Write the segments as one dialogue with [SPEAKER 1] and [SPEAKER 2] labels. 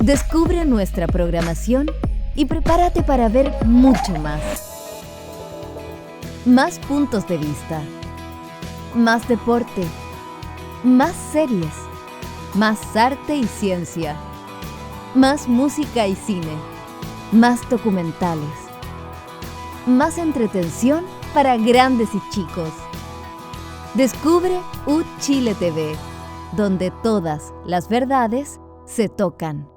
[SPEAKER 1] Descubre nuestra programación y prepárate para ver mucho más. Más puntos de vista, más deporte, más series, más arte y ciencia, más música y cine, más documentales, más entretención para grandes y chicos. Descubre UChile TV, donde todas las verdades se tocan.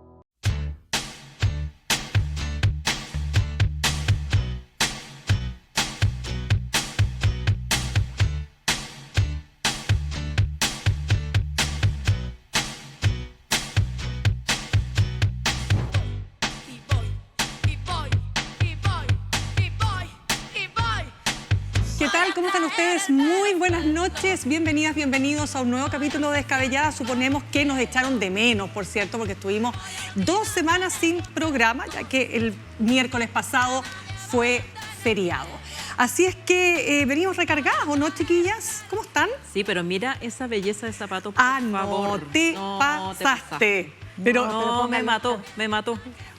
[SPEAKER 2] ¿Qué tal? ¿Cómo están ustedes? Muy buenas noches. Bienvenidas, bienvenidos a un nuevo capítulo de Descabellada. Suponemos que nos echaron de menos, por cierto, porque estuvimos 2 semanas sin programa, ya que el miércoles pasado fue feriado. Así es que venimos recargadas, ¿o no, chiquillas? ¿Cómo están?
[SPEAKER 3] Sí, pero mira esa belleza de zapato, por favor.
[SPEAKER 2] No te pasaste. Pero
[SPEAKER 3] me mató.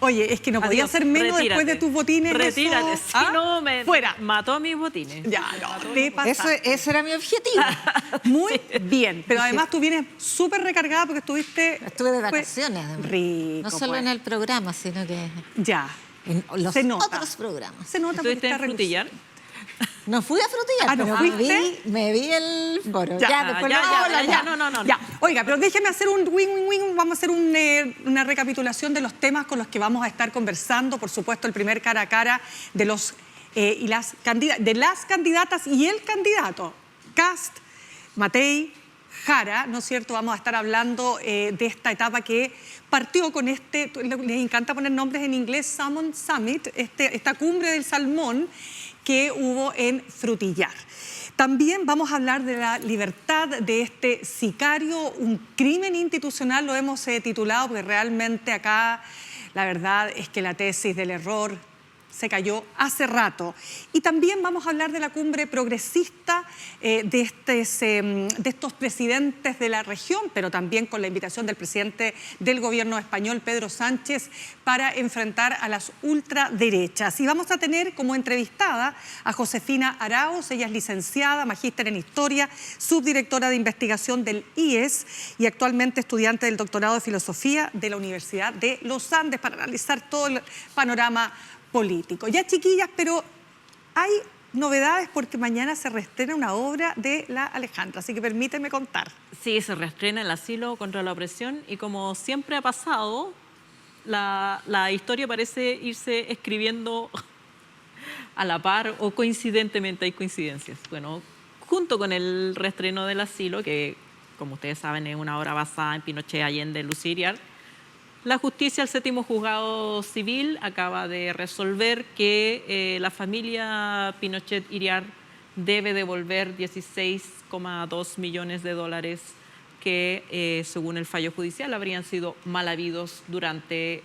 [SPEAKER 2] Oye, es que no podía ser menos después de tus botines.
[SPEAKER 3] Retírate.
[SPEAKER 2] Eso.
[SPEAKER 3] Sí, no,
[SPEAKER 2] fuera.
[SPEAKER 3] Mató mis botines.
[SPEAKER 2] Ya, no, te pasaste.
[SPEAKER 4] Ese era mi objetivo.
[SPEAKER 2] Muy bien, pero además tú vienes súper recargada porque
[SPEAKER 4] Estuve de vacaciones, además.
[SPEAKER 2] Rico.
[SPEAKER 4] No solo
[SPEAKER 2] pues.
[SPEAKER 4] en el programa, sino que
[SPEAKER 2] Ya.
[SPEAKER 4] en los
[SPEAKER 2] Se nota.
[SPEAKER 4] otros programas.
[SPEAKER 2] Se nota porque
[SPEAKER 3] ¿Estuviste
[SPEAKER 2] está
[SPEAKER 3] en Frutillar?
[SPEAKER 4] No fui a Frutillar,
[SPEAKER 2] ¿no
[SPEAKER 4] pero
[SPEAKER 2] fuiste?
[SPEAKER 4] me vi el foro.
[SPEAKER 2] Después
[SPEAKER 3] No.
[SPEAKER 2] Ya. Oiga, pero déjeme hacer un win-win-win. Vamos a hacer una recapitulación de los temas con los que vamos a estar conversando. Por supuesto, el primer cara a cara de las candidatas y el candidato. Kast, Matei, Jara, ¿no es cierto? Vamos a estar hablando de esta etapa que partió con les encanta poner nombres en inglés, Salmon Summit, esta cumbre del salmón que hubo en Frutillar. También vamos a hablar de la libertad de este sicario, un crimen institucional, lo hemos titulado, porque realmente acá la verdad es que la tesis del error se cayó hace rato. Y también vamos a hablar de la cumbre progresista de estos presidentes de la región, pero también con la invitación del presidente del gobierno español, Pedro Sánchez, para enfrentar a las ultraderechas. Y vamos a tener como entrevistada a Josefina Arauz. Ella es licenciada, magíster en Historia, subdirectora de investigación del IES y actualmente estudiante del doctorado de Filosofía de la Universidad de los Andes, para analizar todo el panorama político. Ya, chiquillas, pero hay novedades porque mañana se reestrena una obra de la Alejandra, así que permíteme contar.
[SPEAKER 3] Sí, se reestrena El asilo contra la opresión y como siempre ha pasado, la historia parece irse escribiendo a la par o coincidentemente, hay coincidencias. Bueno, junto con el reestreno del asilo, que como ustedes saben es una obra basada en Pinochet, Allende, Lucio Iriart, la justicia, el séptimo juzgado civil, acaba de resolver que la familia Pinochet-Iriart debe devolver 16,2 millones de dólares que, según el fallo judicial, habrían sido mal habidos durante,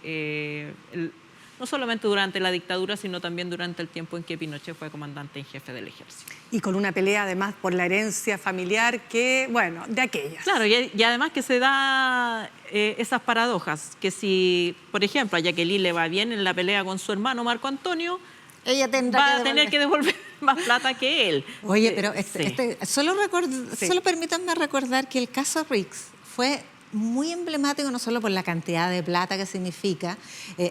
[SPEAKER 3] no solamente durante la dictadura, sino también durante el tiempo en que Pinochet fue comandante en jefe del ejército.
[SPEAKER 2] Y con una pelea además por la herencia familiar que, bueno, de aquellas.
[SPEAKER 3] Claro, y además que se da esas paradojas, que si, por ejemplo, a Jacqueline le va bien en la pelea con su hermano Marco Antonio,
[SPEAKER 4] ella
[SPEAKER 3] va a tener que devolver más plata que él.
[SPEAKER 4] Oye, pero
[SPEAKER 3] Sí.
[SPEAKER 4] solo permítanme recordar que el caso Riggs fue muy emblemático, no solo por la cantidad de plata que significa,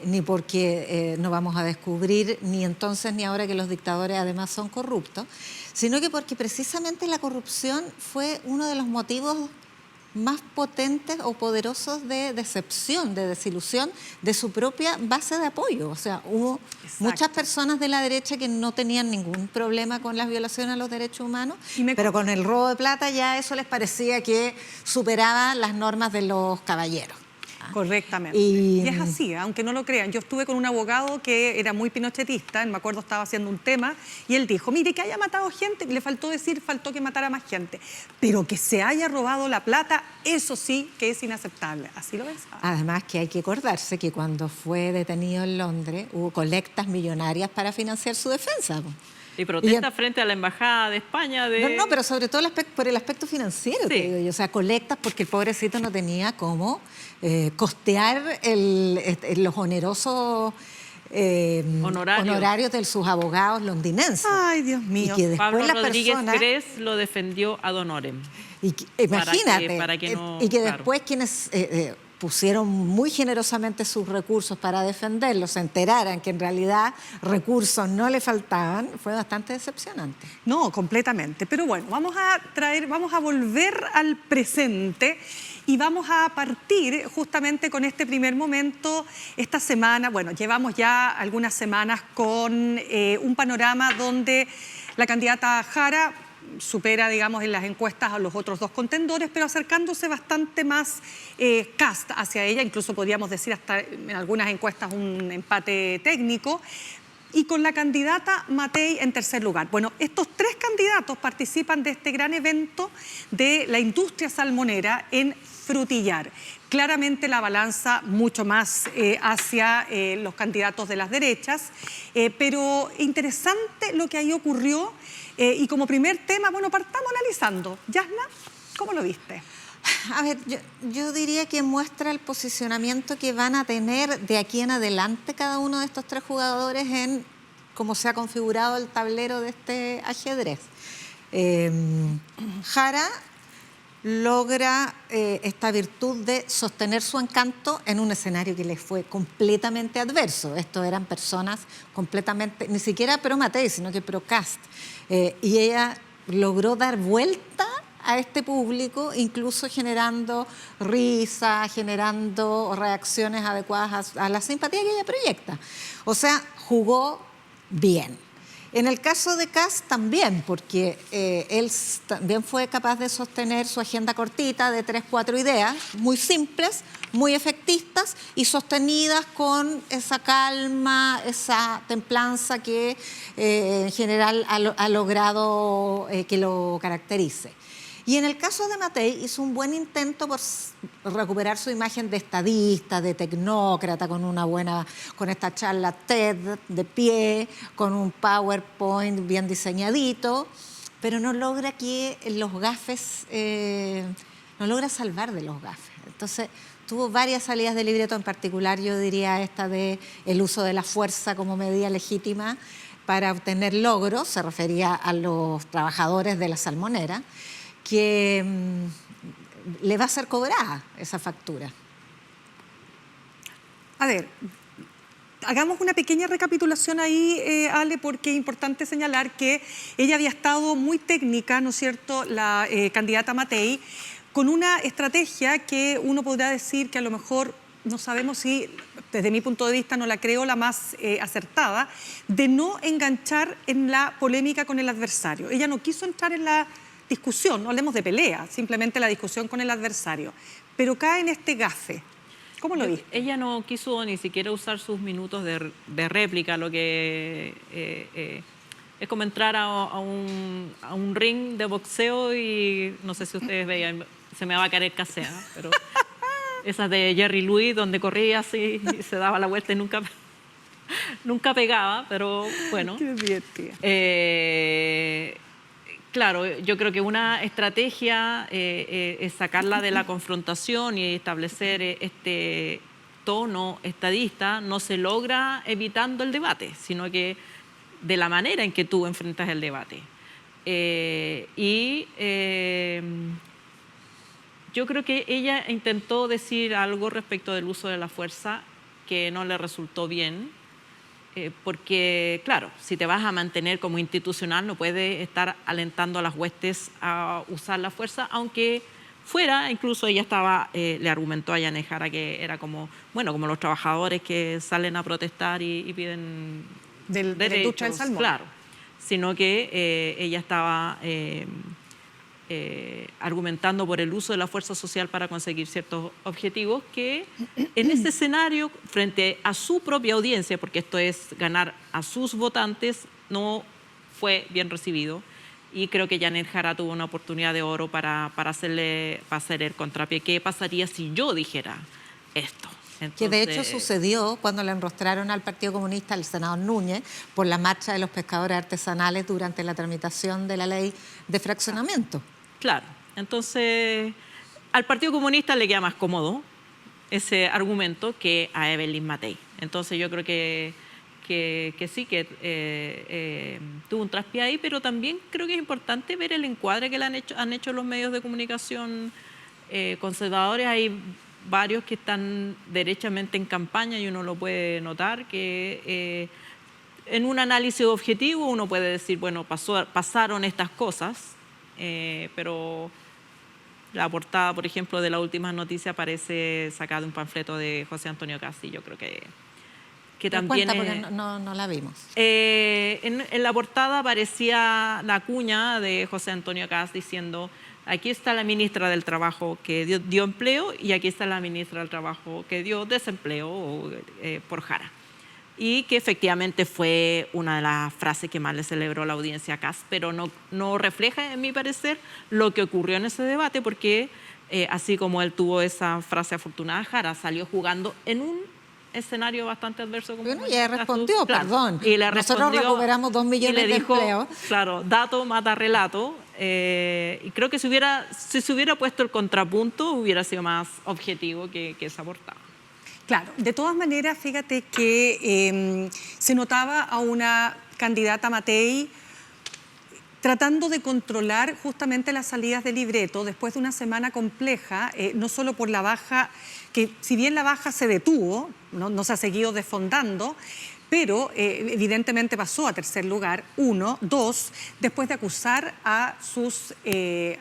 [SPEAKER 4] ni porque no vamos a descubrir ni entonces ni ahora que los dictadores además son corruptos, sino que porque precisamente la corrupción fue uno de los motivos más potentes o poderosos de decepción, de desilusión de su propia base de apoyo. O sea, hubo muchas personas de la derecha que no tenían ningún problema con las violaciones a los derechos humanos, pero con el robo de plata ya eso les parecía que superaba las normas de los caballeros.
[SPEAKER 2] Correctamente. Y es así, aunque no lo crean. Yo estuve con un abogado que era muy pinochetista, me acuerdo estaba haciendo un tema, y él dijo, mire, que haya matado gente, le faltó que matara más gente, pero que se haya robado la plata, eso sí que es inaceptable. Así lo pensaba.
[SPEAKER 4] Además que hay que acordarse que cuando fue detenido en Londres hubo colectas millonarias para financiar su defensa.
[SPEAKER 3] Y protesta frente a la Embajada de España.
[SPEAKER 4] No, pero sobre todo por el aspecto financiero,
[SPEAKER 3] Sí.
[SPEAKER 4] que digo yo. O sea, colectas porque el pobrecito no tenía cómo costear los onerosos honorarios de sus abogados londinenses.
[SPEAKER 2] Ay, Dios mío.
[SPEAKER 4] Y que después
[SPEAKER 3] Pablo
[SPEAKER 4] la
[SPEAKER 3] Rodríguez
[SPEAKER 4] persona...
[SPEAKER 3] Gress lo defendió ad honorem.
[SPEAKER 4] Imagínate.
[SPEAKER 3] Para que no,
[SPEAKER 4] y que
[SPEAKER 3] claro.
[SPEAKER 4] después quienes pusieron muy generosamente sus recursos para defenderlo, se enteraran que en realidad recursos no le faltaban, fue bastante decepcionante.
[SPEAKER 2] No, completamente. Pero bueno, vamos a volver al presente y vamos a partir justamente con este primer momento. Esta semana, bueno, llevamos ya algunas semanas con un panorama donde la candidata Jara supera, digamos, en las encuestas a los otros dos contendores, pero acercándose bastante más Kast hacia ella, incluso podríamos decir hasta en algunas encuestas un empate técnico, y con la candidata Matei en tercer lugar. Bueno, estos tres candidatos participan de este gran evento de la industria salmonera en Frutillar. Claramente la balanza mucho más hacia los candidatos de las derechas, pero interesante lo que ahí ocurrió. Y como primer tema, bueno, partamos analizando. Yasna, ¿cómo lo viste?
[SPEAKER 4] A ver, yo diría que muestra el posicionamiento que van a tener de aquí en adelante cada uno de estos tres jugadores en cómo se ha configurado el tablero de este ajedrez. Jara logra esta virtud de sostener su encanto en un escenario que les fue completamente adverso. Estos eran personas completamente, ni siquiera pro Matei, sino que pro Kast. Y ella logró dar vuelta a este público, incluso generando risa, generando reacciones adecuadas a la simpatía que ella proyecta. O sea, jugó bien. En el caso de Kast también, porque él también fue capaz de sostener su agenda cortita de 3-4 ideas, muy simples, muy efectistas y sostenidas con esa calma, esa templanza que en general ha logrado que lo caracterice. Y en el caso de Matei hizo un buen intento por recuperar su imagen de estadista, de tecnócrata, con esta charla TED de pie, con un PowerPoint bien diseñadito, pero no logra que los gafes, no logra salvar de los gafes. Entonces tuvo varias salidas de libreto, en particular yo diría esta de el uso de la fuerza como medida legítima para obtener logros, se refería a los trabajadores de la salmonera, que le va a ser cobrada esa factura.
[SPEAKER 2] A ver, hagamos una pequeña recapitulación ahí, Ale, porque es importante señalar que ella había estado muy técnica, ¿no es cierto?, la candidata Matei, con una estrategia que uno podrá decir que a lo mejor, no sabemos si, desde mi punto de vista, no la creo la más acertada, de no enganchar en la polémica con el adversario. Ella no quiso entrar en la discusión, no hablemos de pelea, simplemente la discusión con el adversario, pero cae en este gafe. ¿Cómo lo viste?
[SPEAKER 3] Ella no quiso ni siquiera usar sus minutos de réplica, lo que es como entrar a un ring de boxeo y no sé si ustedes veían, se me va a caer casea, pero esas de Jerry Lewis donde corría así y se daba la vuelta y nunca pegaba, pero bueno.
[SPEAKER 2] Qué divertida.
[SPEAKER 3] Claro, yo creo que una estrategia es sacarla de la confrontación y establecer este tono estadista. No se logra evitando el debate, sino que de la manera en que tú enfrentas el debate. Yo creo que ella intentó decir algo respecto del uso de la fuerza que no le resultó bien. Porque, claro, si te vas a mantener como institucional, no puedes estar alentando a las huestes a usar la fuerza, aunque fuera, incluso ella le argumentó a Yanez Jara que era como los trabajadores que salen a protestar y piden
[SPEAKER 2] de la industria del salmón.
[SPEAKER 3] Claro, sino que ella estaba argumentando por el uso de la fuerza social para conseguir ciertos objetivos que en este escenario, frente a su propia audiencia, porque esto es ganar a sus votantes, no fue bien recibido. Y creo que Yanez Jara tuvo una oportunidad de oro para hacer el contrapié. ¿Qué pasaría si yo dijera esto?
[SPEAKER 4] Que de hecho
[SPEAKER 3] Entonces,
[SPEAKER 4] sucedió cuando le enrostraron al Partido Comunista, al senador Núñez, por la marcha de los pescadores artesanales durante la tramitación de la ley de fraccionamiento.
[SPEAKER 3] claro, entonces al Partido Comunista le queda más cómodo ese argumento que a Evelyn Matei. Entonces yo creo que sí, que tuvo un traspié ahí, pero también creo que es importante ver el encuadre que le han hecho los medios de comunicación conservadores. Hay varios que están derechamente en campaña y uno lo puede notar, que en un análisis objetivo uno puede decir, bueno, pasaron estas cosas, pero la portada, por ejemplo, de la última noticia parece sacada de un panfleto de José Antonio Cast, y yo creo que también
[SPEAKER 4] Cuenta, porque no la vimos.
[SPEAKER 3] en la portada aparecía la cuña de José Antonio Cast diciendo: aquí está la ministra del Trabajo que dio empleo y aquí está la ministra del Trabajo que dio desempleo por Jara. Y que efectivamente fue una de las frases que más le celebró la audiencia a Cast, pero no refleja, en mi parecer, lo que ocurrió en ese debate, porque así como él tuvo esa frase afortunada, Jara salió jugando en un escenario bastante adverso. Como
[SPEAKER 4] Bueno, ya respondió,
[SPEAKER 3] claro,
[SPEAKER 4] perdón.
[SPEAKER 3] y le
[SPEAKER 4] Nosotros
[SPEAKER 3] respondió,
[SPEAKER 4] recuperamos 2 millones
[SPEAKER 3] y le dijo,
[SPEAKER 4] de empleos.
[SPEAKER 3] Claro, dato mata relato. Y creo que si se hubiera puesto el contrapunto, hubiera sido más objetivo que esa portada.
[SPEAKER 2] Claro, de todas maneras, fíjate que se notaba a una candidata Matei tratando de controlar justamente las salidas de libreto después de una semana compleja, no solo por la baja, que si bien la baja se detuvo, no se ha seguido desfondando, pero evidentemente pasó a tercer lugar, 1, 2, después de acusar a sus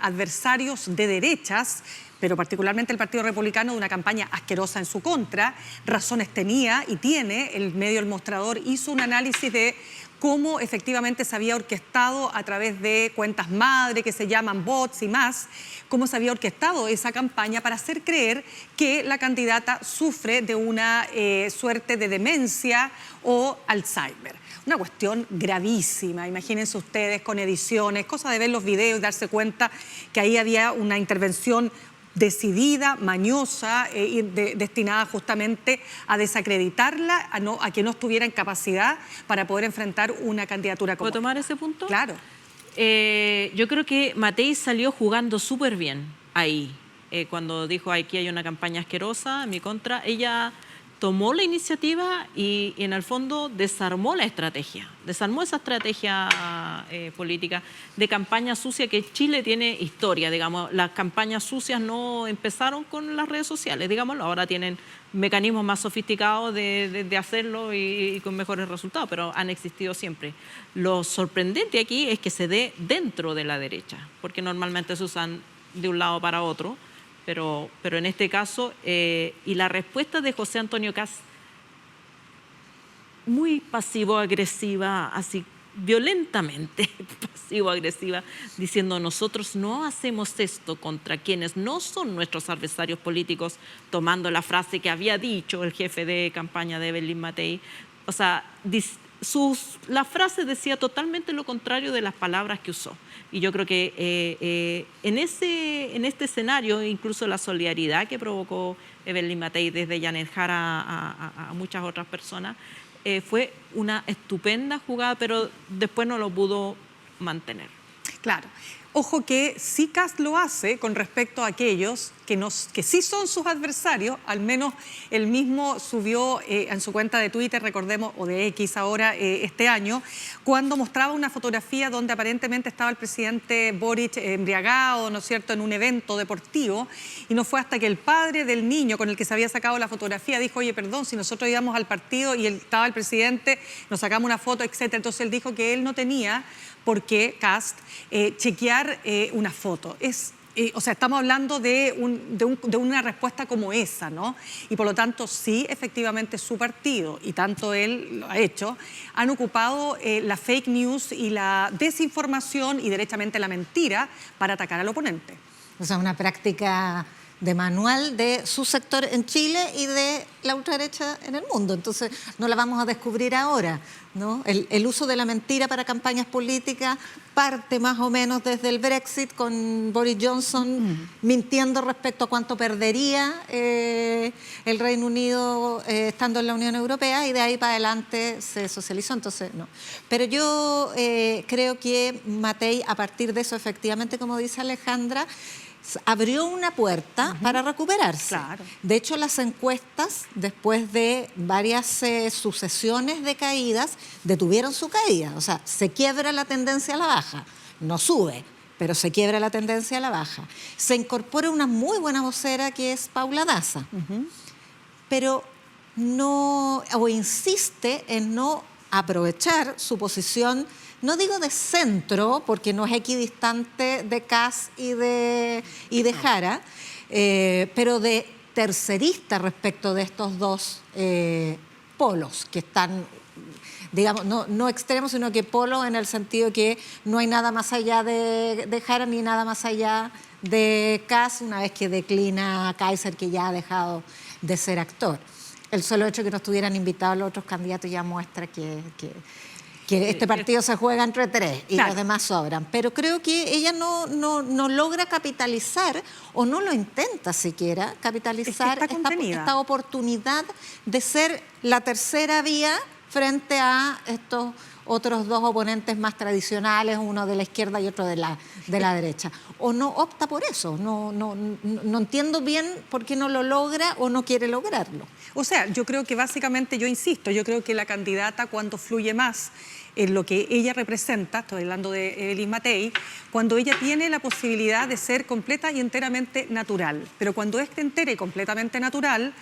[SPEAKER 2] adversarios de derechas, pero particularmente el Partido Republicano, de una campaña asquerosa en su contra. Razones tenía y tiene, el medio El Mostrador hizo un análisis de cómo efectivamente se había orquestado a través de cuentas madre que se llaman bots y más, cómo se había orquestado esa campaña para hacer creer que la candidata sufre de una suerte de demencia o Alzheimer. Una cuestión gravísima, imagínense ustedes, con ediciones, cosa de ver los videos y darse cuenta que ahí había una intervención decidida, mañosa, destinada justamente a desacreditarla, a que no estuviera en capacidad para poder enfrentar una candidatura como
[SPEAKER 3] ¿Puedo tomar ese punto?
[SPEAKER 2] Claro.
[SPEAKER 3] Yo creo que Matei salió jugando súper bien ahí. Cuando dijo: aquí hay una campaña asquerosa en mi contra, ella tomó la iniciativa y en el fondo desarmó la estrategia, desarmó esa estrategia política de campaña sucia, que Chile tiene historia, digamos. Las campañas sucias no empezaron con las redes sociales, digámoslo, ahora tienen mecanismos más sofisticados de hacerlo y con mejores resultados, pero han existido siempre. Lo sorprendente aquí es que se dé dentro de la derecha, porque normalmente se usan de un lado para otro. Pero en este caso, y la respuesta de José Antonio Cast, muy pasivo-agresiva, así violentamente pasivo-agresiva, diciendo: nosotros no hacemos esto contra quienes no son nuestros adversarios políticos, tomando la frase que había dicho el jefe de campaña de Evelyn Matei. O sea, la frase decía totalmente lo contrario de las palabras que usó. Y yo creo que en este escenario, incluso la solidaridad que provocó Evelyn Matei desde Janet Jara a muchas otras personas, fue una estupenda jugada, pero después no lo pudo mantener.
[SPEAKER 2] Claro. Ojo que sí Cast lo hace con respecto a aquellos que sí son sus adversarios. Al menos él mismo subió en su cuenta de Twitter, recordemos, o de X ahora, este año, cuando mostraba una fotografía donde aparentemente estaba el presidente Boric embriagado, ¿no es cierto?, en un evento deportivo, y no fue hasta que el padre del niño con el que se había sacado la fotografía dijo: oye, perdón, si nosotros íbamos al partido y estaba el presidente, nos sacamos una foto, etcétera. Entonces él dijo que él no tenía por qué, Cast, chequear una foto. O sea, estamos hablando de una respuesta como esa, ¿no? Y por lo tanto, sí, efectivamente, su partido, y tanto él lo ha hecho, han ocupado la fake news y la desinformación y derechamente la mentira para atacar al oponente.
[SPEAKER 4] O sea, una práctica de manual de su sector en Chile y de la ultraderecha en el mundo. Entonces, no la vamos a descubrir ahora, ¿no? El uso de la mentira para campañas políticas parte más o menos desde el Brexit, con Boris Johnson mintiendo respecto a cuánto perdería el Reino Unido estando en la Unión Europea, y de ahí para adelante se socializó. Entonces, no. Pero yo creo que Matei, a partir de eso, efectivamente, como dice Alejandra, abrió una puerta para recuperarse.
[SPEAKER 2] Claro.
[SPEAKER 4] De hecho, las encuestas, después de varias sucesiones de caídas, detuvieron su caída. O sea, se quiebra la tendencia a la baja. No sube, pero se quiebra la tendencia a la baja. Se incorpora una muy buena vocera que es Paula Daza, pero no, o insiste en no aprovechar su posición, no digo de centro, porque no es equidistante de Kast y de Jara, pero de tercerista respecto de estos dos polos que están, digamos, no extremos, sino que polos en el sentido que no hay nada más allá de Jara ni nada más allá de Kast, una vez que declina Kaiser, que ya ha dejado de ser actor. El solo hecho de que no estuvieran invitados los otros candidatos ya muestra que este partido se juega entre tres y los demás sobran. Pero creo que ella no logra capitalizar, o no lo intenta siquiera, capitalizar esta oportunidad de ser la tercera vía frente a estos otros dos oponentes más tradicionales, uno de la izquierda y otro de la derecha. O no opta por eso. No entiendo bien por qué no lo logra o no quiere lograrlo.
[SPEAKER 2] O sea, yo creo que básicamente, yo insisto, yo creo que la candidata, cuando fluye más en lo que ella representa, estoy hablando de Evelyn Matei, cuando ella tiene la posibilidad de ser completa y enteramente natural. Pero cuando es entera y completamente natural,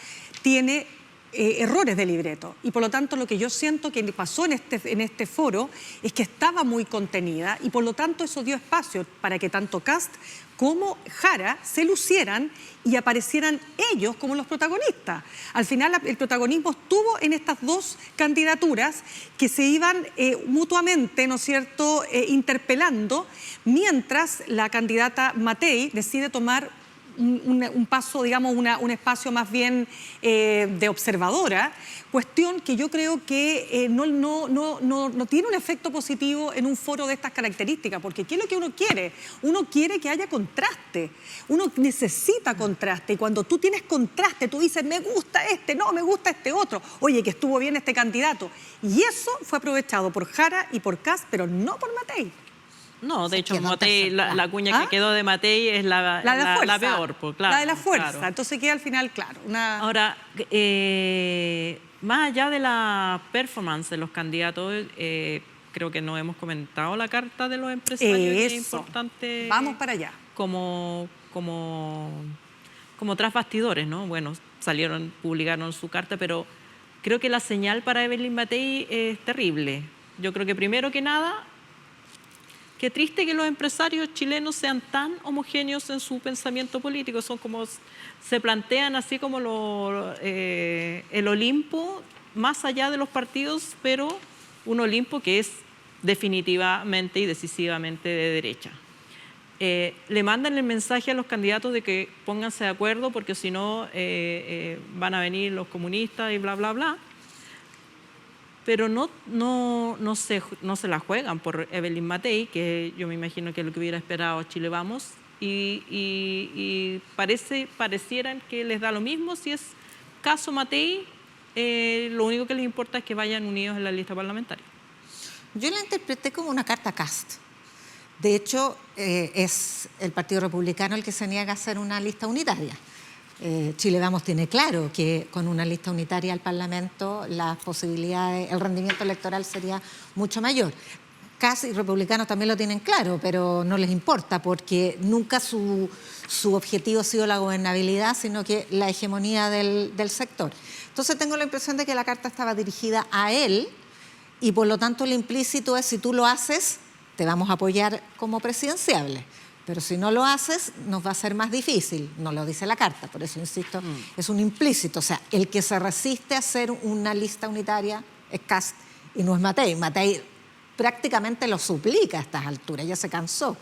[SPEAKER 2] tiene errores de libreto. Y por lo tanto, lo que yo siento que pasó en este foro es que estaba muy contenida, y por lo tanto eso dio espacio para que tanto Kast como Jara se lucieran y aparecieran ellos como los protagonistas. Al final el protagonismo estuvo en estas dos candidaturas que se iban mutuamente, ¿no es cierto?, interpelando, mientras la candidata Matei decide tomar un paso, digamos, un espacio más bien de observadora, cuestión que yo creo que no tiene un efecto positivo en un foro de estas características, porque ¿qué es lo que uno quiere? Uno quiere que haya contraste, uno necesita contraste, y cuando tú tienes contraste, tú dices, me gusta este, no, me gusta este otro, oye, que estuvo bien este candidato, y eso fue aprovechado por Jara y por Kast, pero no por Matei.
[SPEAKER 3] No, de hecho, Matei, la cuña que quedó de Matei es la peor. Pues, claro,
[SPEAKER 2] la de la fuerza.
[SPEAKER 3] Claro.
[SPEAKER 2] Entonces queda al final, claro.
[SPEAKER 3] Ahora, más allá de la performance de los candidatos, creo que no hemos comentado la carta de los empresarios. Que es importante.
[SPEAKER 2] Vamos para allá.
[SPEAKER 3] Como tras bastidores, ¿no? Bueno, publicaron su carta, pero creo que la señal para Evelyn Matei es terrible. Yo creo que primero que nada, qué triste que los empresarios chilenos sean tan homogéneos en su pensamiento político. Son como, se plantean así como el Olimpo más allá de los partidos, pero un Olimpo que es definitivamente y decisivamente de derecha. Le mandan el mensaje a los candidatos de que pónganse de acuerdo, porque si no van a venir los comunistas y bla, bla, bla. Pero no se la juegan por Evelyn Matei, que yo me imagino que es lo que hubiera esperado Chile Vamos, y parecieran que les da lo mismo si es caso Matei, lo único que les importa es que vayan unidos en la lista parlamentaria.
[SPEAKER 4] Yo la interpreté como una carta Kast. De hecho, es el Partido Republicano el que se niega a hacer una lista unitaria. Chile Vamos tiene claro que con una lista unitaria al Parlamento las posibilidades, el rendimiento electoral sería mucho mayor. Kast y republicanos también lo tienen claro, pero no les importa, porque nunca su objetivo ha sido la gobernabilidad, sino que la hegemonía del sector. Entonces tengo la impresión de que la carta estaba dirigida a él, y por lo tanto el implícito es: si tú lo haces, te vamos a apoyar como presidenciable. Pero si no lo haces, nos va a ser más difícil. No lo dice la carta, por eso insisto, es un implícito. O sea, el que se resiste a hacer una lista unitaria es Kast y no es Matei. Matei prácticamente lo suplica a estas alturas, ya se cansó.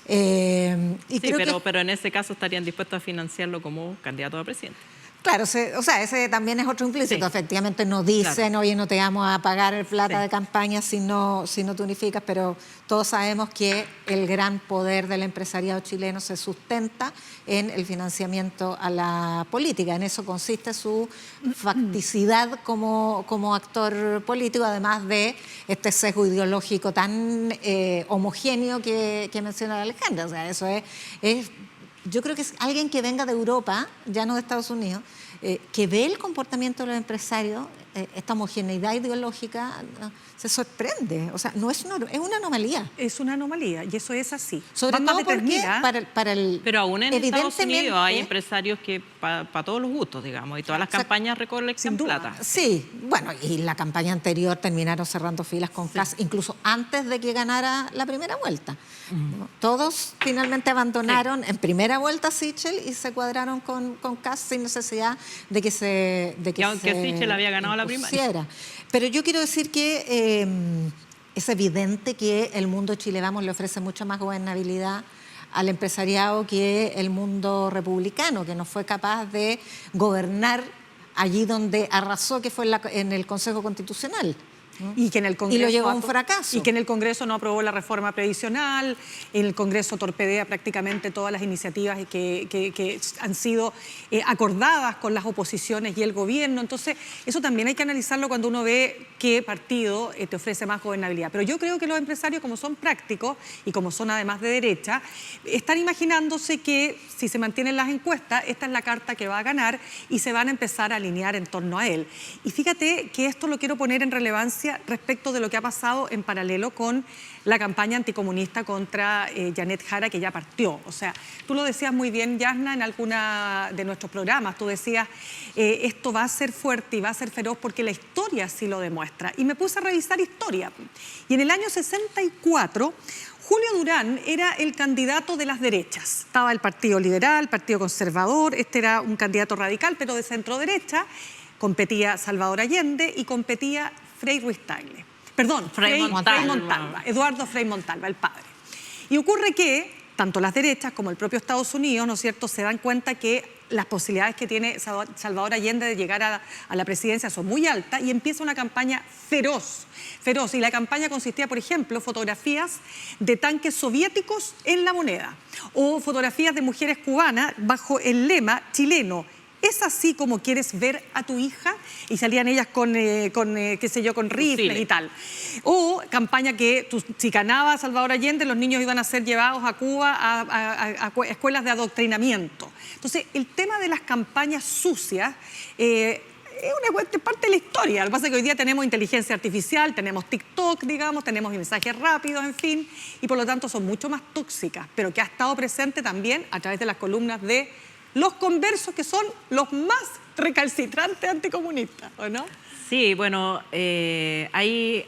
[SPEAKER 4] Y
[SPEAKER 3] Sí,
[SPEAKER 4] creo
[SPEAKER 3] pero en ese caso estarían dispuestos a financiarlo como candidato a presidente.
[SPEAKER 4] Claro, o sea, ese también es otro implícito.
[SPEAKER 3] Sí.
[SPEAKER 4] Efectivamente no dicen, oye, no te vamos a pagar el plata
[SPEAKER 3] Sí.
[SPEAKER 4] de campaña si no te unificas, pero todos sabemos que el gran poder del empresariado chileno se sustenta en el financiamiento a la política. En eso consiste su facticidad como actor político, además de este sesgo ideológico tan homogéneo que menciona Alejandra. O sea, eso es yo creo que es alguien que venga de Europa, ya no de Estados Unidos, que ve el comportamiento de los empresarios, esta homogeneidad ideológica, se sorprende. O sea, no es una anomalía.
[SPEAKER 2] Es una anomalía y eso es así.
[SPEAKER 4] Sobre
[SPEAKER 2] Van más
[SPEAKER 4] todo porque
[SPEAKER 2] determinada.
[SPEAKER 4] para el...
[SPEAKER 3] Pero aún en Estados Unidos hay
[SPEAKER 4] evidentemente-
[SPEAKER 3] empresarios que para todos los gustos, digamos, y todas las
[SPEAKER 4] Exacto.
[SPEAKER 3] campañas recolectan
[SPEAKER 2] Sin duda.
[SPEAKER 3] plata.
[SPEAKER 4] Sí, bueno, y la campaña anterior terminaron cerrando filas con Kast, incluso antes de que ganara la primera vuelta. ¿No? Todos finalmente abandonaron en primera vuelta Sichel y se cuadraron con Kast sin necesidad de que se
[SPEAKER 3] Y aunque Sichel había ganado la primaria.
[SPEAKER 4] impusiera. Pero yo quiero decir que es evidente que el mundo Chile Vamos le ofrece mucha más gobernabilidad al empresariado que el mundo republicano, que no fue capaz de gobernar allí donde arrasó, que fue en el Consejo Constitucional.
[SPEAKER 2] Y que en el Congreso
[SPEAKER 4] lo llevó a un fracaso.
[SPEAKER 2] Y que en el Congreso no aprobó la reforma previsional, en el Congreso torpedea prácticamente todas las iniciativas que han sido acordadas con las oposiciones y el gobierno. Entonces, eso también hay que analizarlo cuando uno ve qué partido te ofrece más gobernabilidad. Pero yo creo que los empresarios, como son prácticos y como son además de derecha, están imaginándose que si se mantienen las encuestas, esta es la carta que va a ganar y se van a empezar a alinear en torno a él. Y fíjate que esto lo quiero poner en relevancia respecto de lo que ha pasado en paralelo con la campaña anticomunista contra Janet Jara, que ya partió. O sea, tú lo decías muy bien, Yasna, en alguna de nuestros programas. Tú decías, esto va a ser fuerte y va a ser feroz porque la historia sí lo demuestra. Y me puse a revisar historia. Y en el año 64... Julio Durán era el candidato de las derechas. Estaba el Partido Liberal, el Partido Conservador, este era un candidato radical, pero de centro derecha. Competía Salvador Allende y competía Frei Ruiz Tagle. Perdón,
[SPEAKER 3] Frei Montalva.
[SPEAKER 2] Eduardo Frei Montalva, el padre. Y ocurre que tanto las derechas como el propio Estados Unidos, ¿no es cierto?, se dan cuenta que las posibilidades que tiene Salvador Allende de llegar a la presidencia son muy altas y empieza una campaña feroz. Y la campaña consistía, por ejemplo, fotografías de tanques soviéticos en la moneda o fotografías de mujeres cubanas bajo el lema chileno. ¿Es así como quieres ver a tu hija? Y salían ellas con qué sé yo, con rifles y tal. O campaña que si ganaba Salvador Allende, los niños iban a ser llevados a Cuba a escuelas de adoctrinamiento. Entonces, el tema de las campañas sucias es parte de la historia. Lo que pasa es que hoy día tenemos inteligencia artificial, tenemos TikTok, digamos, tenemos mensajes rápidos, en fin, y por lo tanto son mucho más tóxicas, pero que ha estado presente también a través de las columnas de los conversos, que son los más recalcitrantes anticomunistas, ¿o no?
[SPEAKER 3] Sí, bueno, hay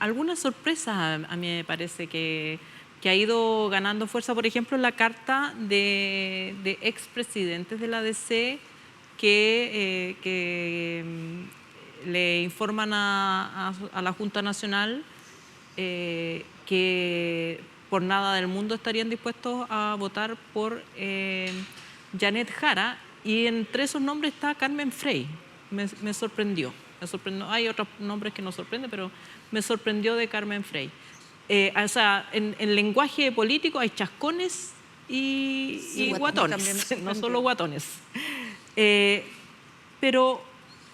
[SPEAKER 3] algunas sorpresas, a mí me parece, que ha ido ganando fuerza. Por ejemplo, la carta de expresidentes de la ADC que le informan a la Junta Nacional que por nada del mundo estarían dispuestos a votar por Janet Jara, y entre esos nombres está Carmen Frei. Me sorprendió. Hay otros nombres que nos sorprenden, pero me sorprendió de Carmen Frei. O sea, en lenguaje político hay chascones y guatones, no solo guatones. Pero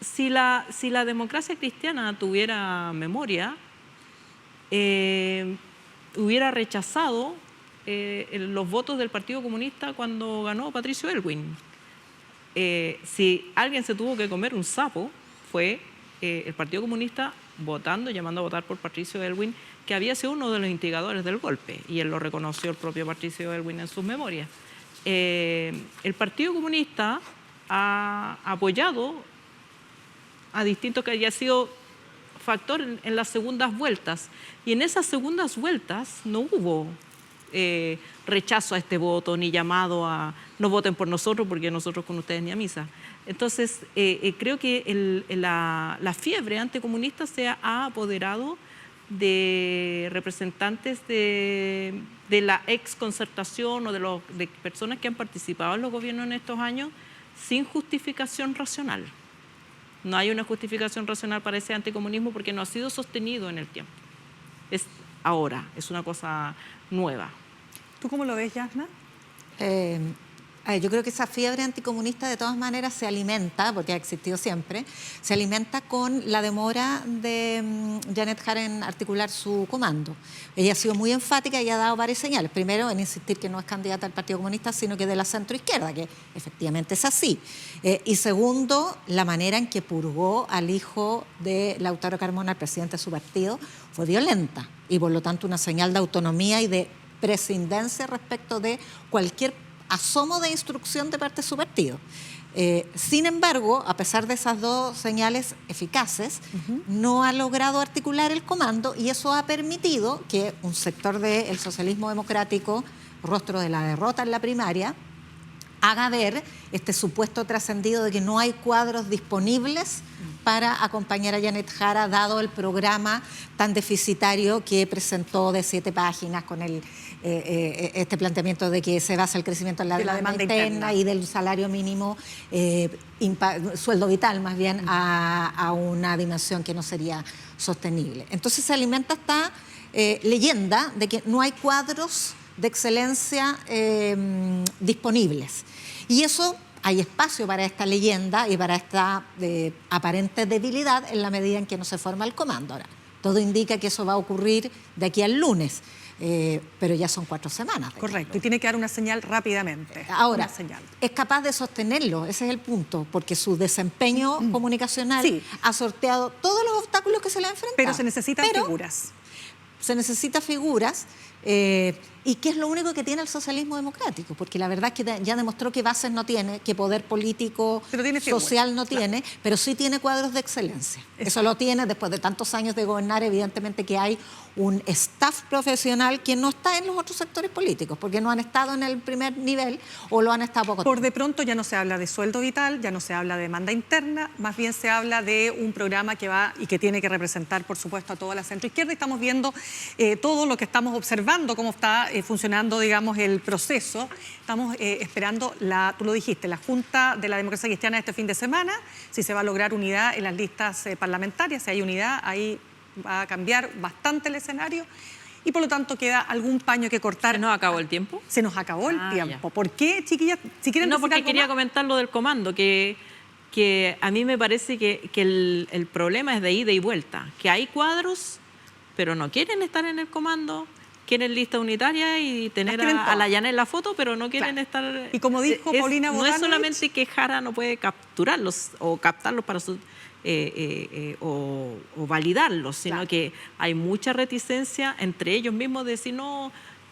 [SPEAKER 3] si la democracia cristiana tuviera memoria, hubiera rechazado los votos del Partido Comunista cuando ganó Patricio Aylwin. Si alguien se tuvo que comer un sapo, fue el Partido Comunista llamando a votar por Patricio Aylwin, que había sido uno de los instigadores del golpe, y él lo reconoció el propio Patricio Aylwin en sus memorias. El Partido Comunista ha apoyado a distintos, que haya sido factor en las segundas vueltas, y en esas segundas vueltas no hubo rechazo a este voto, ni llamado a no voten por nosotros porque nosotros con ustedes ni a misa. Entonces, creo que la fiebre anticomunista se ha apoderado de representantes de la ex concertación o de personas que han participado en los gobiernos en estos años sin justificación racional. No hay una justificación racional para ese anticomunismo porque no ha sido sostenido en el tiempo. Es ahora, es una cosa nueva.
[SPEAKER 2] ¿Tú cómo lo ves, Yasna?
[SPEAKER 4] Yo creo que esa fiebre anticomunista de todas maneras se alimenta, porque ha existido siempre, se alimenta con la demora de Janet Jara en articular su comando. Ella ha sido muy enfática y ha dado varias señales. Primero, en insistir que no es candidata al Partido Comunista, sino que de la centroizquierda, que efectivamente es así. Y segundo, la manera en que purgó al hijo de Lautaro Carmona, el presidente de su partido, fue violenta y por lo tanto una señal de autonomía y de prescindencia respecto de cualquier asomo de instrucción de parte de su partido. Sin embargo, a pesar de esas dos señales eficaces, no ha logrado articular el comando y eso ha permitido que un sector del socialismo democrático, rostro de la derrota en la primaria, haga ver este supuesto trascendido de que no hay cuadros disponibles para acompañar a Janet Jara, dado el programa tan deficitario que presentó de 7 páginas con este planteamiento de que se basa el crecimiento en la demanda interna y del salario mínimo, sueldo vital más bien, a una dimensión que no sería sostenible. Entonces se alimenta esta leyenda de que no hay cuadros de excelencia disponibles. Y eso, hay espacio para esta leyenda y para esta aparente debilidad en la medida en que no se forma el comando. Ahora, todo indica que eso va a ocurrir de aquí al lunes, pero ya son 4 semanas.
[SPEAKER 2] Correcto, y tiene que dar una señal rápidamente.
[SPEAKER 4] Ahora, es capaz de sostenerlo, ese es el punto, porque su desempeño comunicacional ha sorteado todos los obstáculos que se le han enfrentado.
[SPEAKER 2] Pero se necesitan figuras.
[SPEAKER 4] Se necesitan figuras. ¿Y qué es lo único que tiene el socialismo democrático? Porque la verdad es que ya demostró que bases no tiene, que poder político, social no tiene, pero sí tiene cuadros de excelencia. Eso lo tiene después de tantos años de gobernar. Evidentemente que hay un staff profesional que no está en los otros sectores políticos, porque no han estado en el primer nivel o lo han estado poco tiempo.
[SPEAKER 2] Por de pronto ya no se habla de sueldo vital, ya no se habla de demanda interna, más bien se habla de un programa que va y que tiene que representar, por supuesto, a toda la centroizquierda. Estamos viendo todo lo que estamos observando, cómo está funcionando, digamos, el proceso. Estamos esperando, tú lo dijiste, la Junta de la Democracia Cristiana este fin de semana, si se va a lograr unidad en las listas parlamentarias. Si hay unidad, ahí va a cambiar bastante el escenario y por lo tanto queda algún paño que cortar.
[SPEAKER 3] ¿Se nos acabó el tiempo?
[SPEAKER 2] Se nos acabó el tiempo. ¿Por qué, chiquillas? Si quieren
[SPEAKER 3] no, porque quería comentar lo del comando, que a mí me parece que el problema es de ida y vuelta, que hay cuadros, pero no quieren estar en el comando, quieren lista unitaria y tener a la Llana en la foto, pero no quieren estar...
[SPEAKER 2] Y como dijo Paulina Bodanovich,
[SPEAKER 3] no es solamente que Jara no puede capturarlos o captarlos para su... o validarlos, sino que hay mucha reticencia entre ellos mismos de decir, no,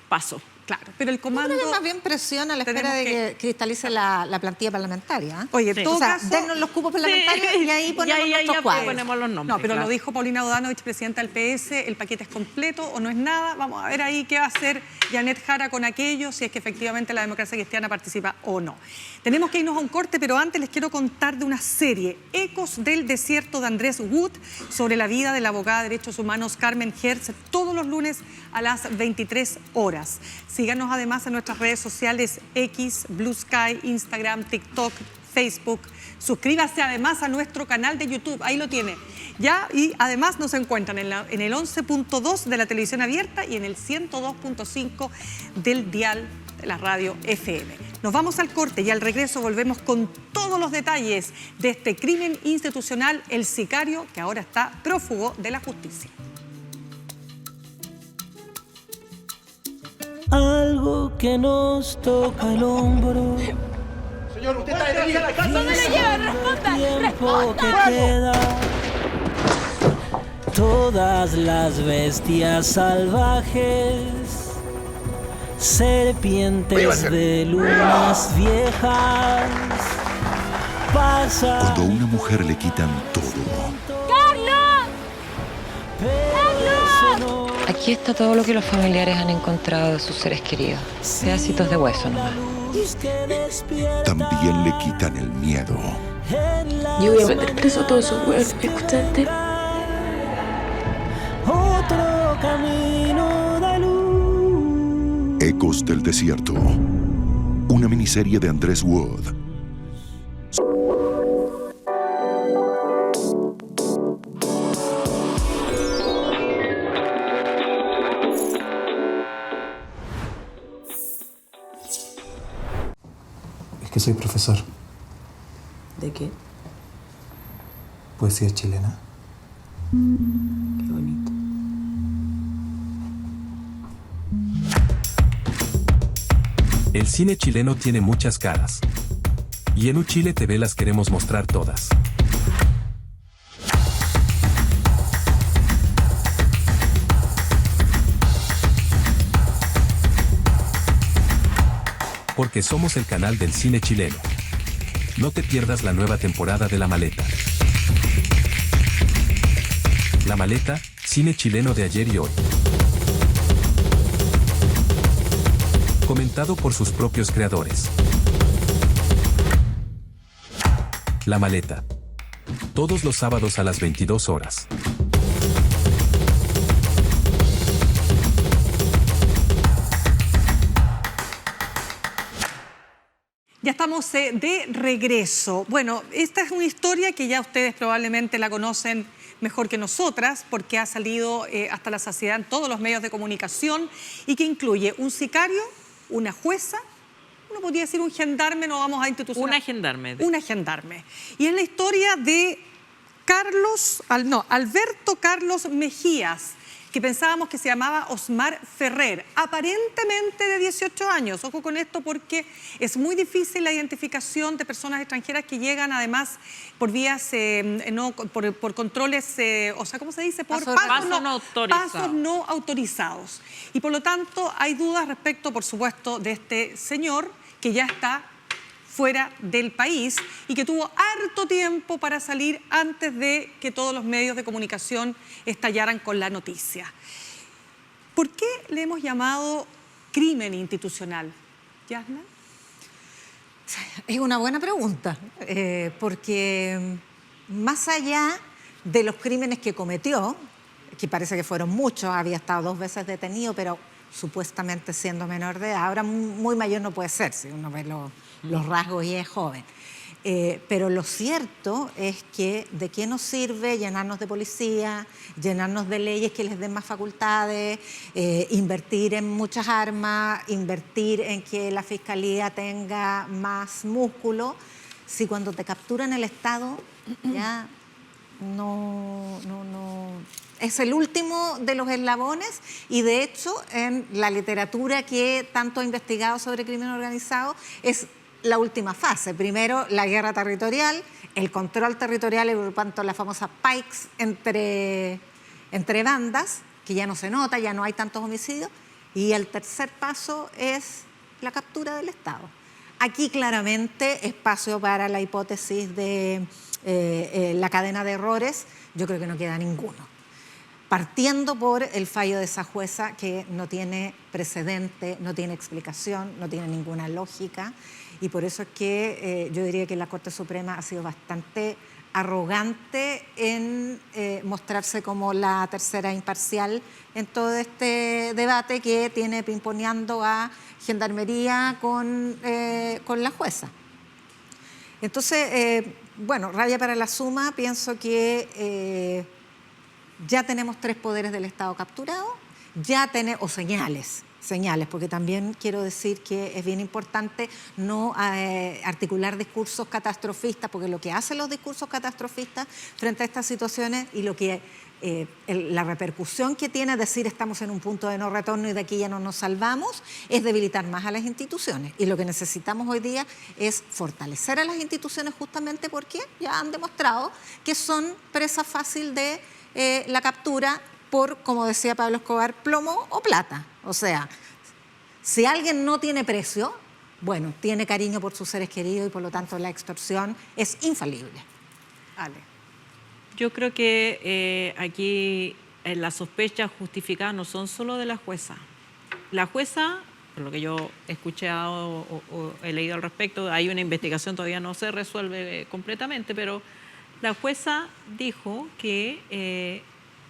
[SPEAKER 3] paso.
[SPEAKER 2] Claro, pero el comando...
[SPEAKER 4] Yo creo que más bien presiona a la espera de que cristalice la plantilla parlamentaria.
[SPEAKER 2] Oye, en todo caso...
[SPEAKER 4] dennos los cupos parlamentarios y ahí ponemos nuestros cuadros.
[SPEAKER 3] Ponemos los nombres.
[SPEAKER 2] No, pero lo dijo Paulina Bodanovich, presidenta del PS, el paquete es completo o no es nada. Vamos a ver ahí qué va a hacer Janet Jara con aquello, si es que efectivamente la democracia cristiana participa o no. Tenemos que irnos a un corte, pero antes les quiero contar de una serie, Ecos del Desierto, de Andrés Wood, sobre la vida de la abogada de derechos humanos Carmen Hertz, todos los lunes a las 23 horas. Síganos además en nuestras redes sociales X, Blue Sky, Instagram, TikTok, Facebook. Suscríbase además a nuestro canal de YouTube, ahí lo tiene. Ya, y además nos encuentran en el 11.2 de la televisión abierta y en el 102.5 del dial de la radio FM. Nos vamos al corte y al regreso volvemos con todos los detalles de este crimen institucional, el sicario que ahora está prófugo de la justicia.
[SPEAKER 5] Algo que nos toca el hombro.
[SPEAKER 6] Señor, usted está detenido.
[SPEAKER 7] ¿Dónde le lleva? Responda.
[SPEAKER 5] Tiempo que queda. Todas las bestias salvajes, serpientes de lunas viejas, pasa.
[SPEAKER 8] Cuando a una mujer le quitan todo.
[SPEAKER 9] Aquí está todo lo que los familiares han encontrado de sus seres queridos. Pedacitos de hueso nomás.
[SPEAKER 8] También le quitan el miedo.
[SPEAKER 7] Yo voy a meter preso a todos esos huevos, ¿me escuchaste?
[SPEAKER 5] Otro
[SPEAKER 8] Voz del Desierto. Una miniserie de Andrés Wood.
[SPEAKER 10] Es que soy profesor.
[SPEAKER 11] ¿De qué?
[SPEAKER 10] Poesía chilena.
[SPEAKER 11] Qué bonito.
[SPEAKER 12] El cine chileno tiene muchas caras. Y en Uchile TV las queremos mostrar todas. Porque somos el canal del cine chileno. No te pierdas la nueva temporada de La Maleta. La Maleta, cine chileno de ayer y hoy. Comentado por sus propios creadores. La Maleta. Todos los sábados a las 22 horas.
[SPEAKER 2] Ya estamos de regreso. Bueno, esta es una historia que ya ustedes probablemente la conocen mejor que nosotras, porque ha salido hasta la saciedad en todos los medios de comunicación y que incluye un sicario, una jueza, uno podría decir un gendarme, no vamos a institucional.
[SPEAKER 3] Una gendarme.
[SPEAKER 2] Una gendarme. Y es la historia de Alberto Carlos Mejías, que pensábamos que se llamaba Osmar Ferrer, aparentemente de 18 años. Ojo con esto porque es muy difícil la identificación de personas extranjeras que llegan además por vías, por controles, o sea, ¿cómo se dice? Por pasos no autorizados. Y por lo tanto hay dudas respecto, por supuesto, de este señor que ya está fuera del país y que tuvo harto tiempo para salir antes de que todos los medios de comunicación estallaran con la noticia. ¿Por qué le hemos llamado crimen institucional? ¿Yasna?
[SPEAKER 4] Es una buena pregunta, porque más allá de los crímenes que cometió, que parece que fueron muchos, había estado 2 veces detenido, pero supuestamente siendo menor de edad, ahora muy mayor no puede ser, si uno ve los rasgos y es joven. Pero lo cierto es que de qué nos sirve llenarnos de policía, llenarnos de leyes que les den más facultades, invertir en muchas armas, invertir en que la fiscalía tenga más músculo, si cuando te capturan el Estado ya no es el último de los eslabones y de hecho en la literatura que tanto ha investigado sobre crimen organizado es la última fase. Primero la guerra territorial, el control territorial y por tanto la famosa pikes entre bandas, que ya no se nota, ya no hay tantos homicidios, y el tercer paso es la captura del Estado. Aquí claramente espacio para la hipótesis de la cadena de errores, yo creo que no queda ninguno. Partiendo por el fallo de esa jueza que no tiene precedente, no tiene explicación, no tiene ninguna lógica, y por eso es que yo diría que la Corte Suprema ha sido bastante arrogante en mostrarse como la tercera imparcial en todo este debate que tiene pimponeando a Gendarmería con la jueza. Entonces, bueno, raya para la suma, pienso que ya tenemos 3 poderes del Estado capturados, o señales, porque también quiero decir que es bien importante no articular discursos catastrofistas, porque lo que hacen los discursos catastrofistas frente a estas situaciones y lo que la repercusión que tiene decir estamos en un punto de no retorno y de aquí ya no nos salvamos, es debilitar más a las instituciones. Y lo que necesitamos hoy día es fortalecer a las instituciones justamente porque ya han demostrado que son presa fácil de la captura por, como decía Pablo Escobar, plomo o plata. O sea, si alguien no tiene precio, bueno, tiene cariño por sus seres queridos y por lo tanto la extorsión es infalible.
[SPEAKER 2] Ale.
[SPEAKER 3] Yo creo que aquí las sospechas justificadas no son solo de la jueza. La jueza, por lo que yo he escuchado o he leído al respecto, hay una investigación, todavía no se resuelve completamente, pero la jueza dijo que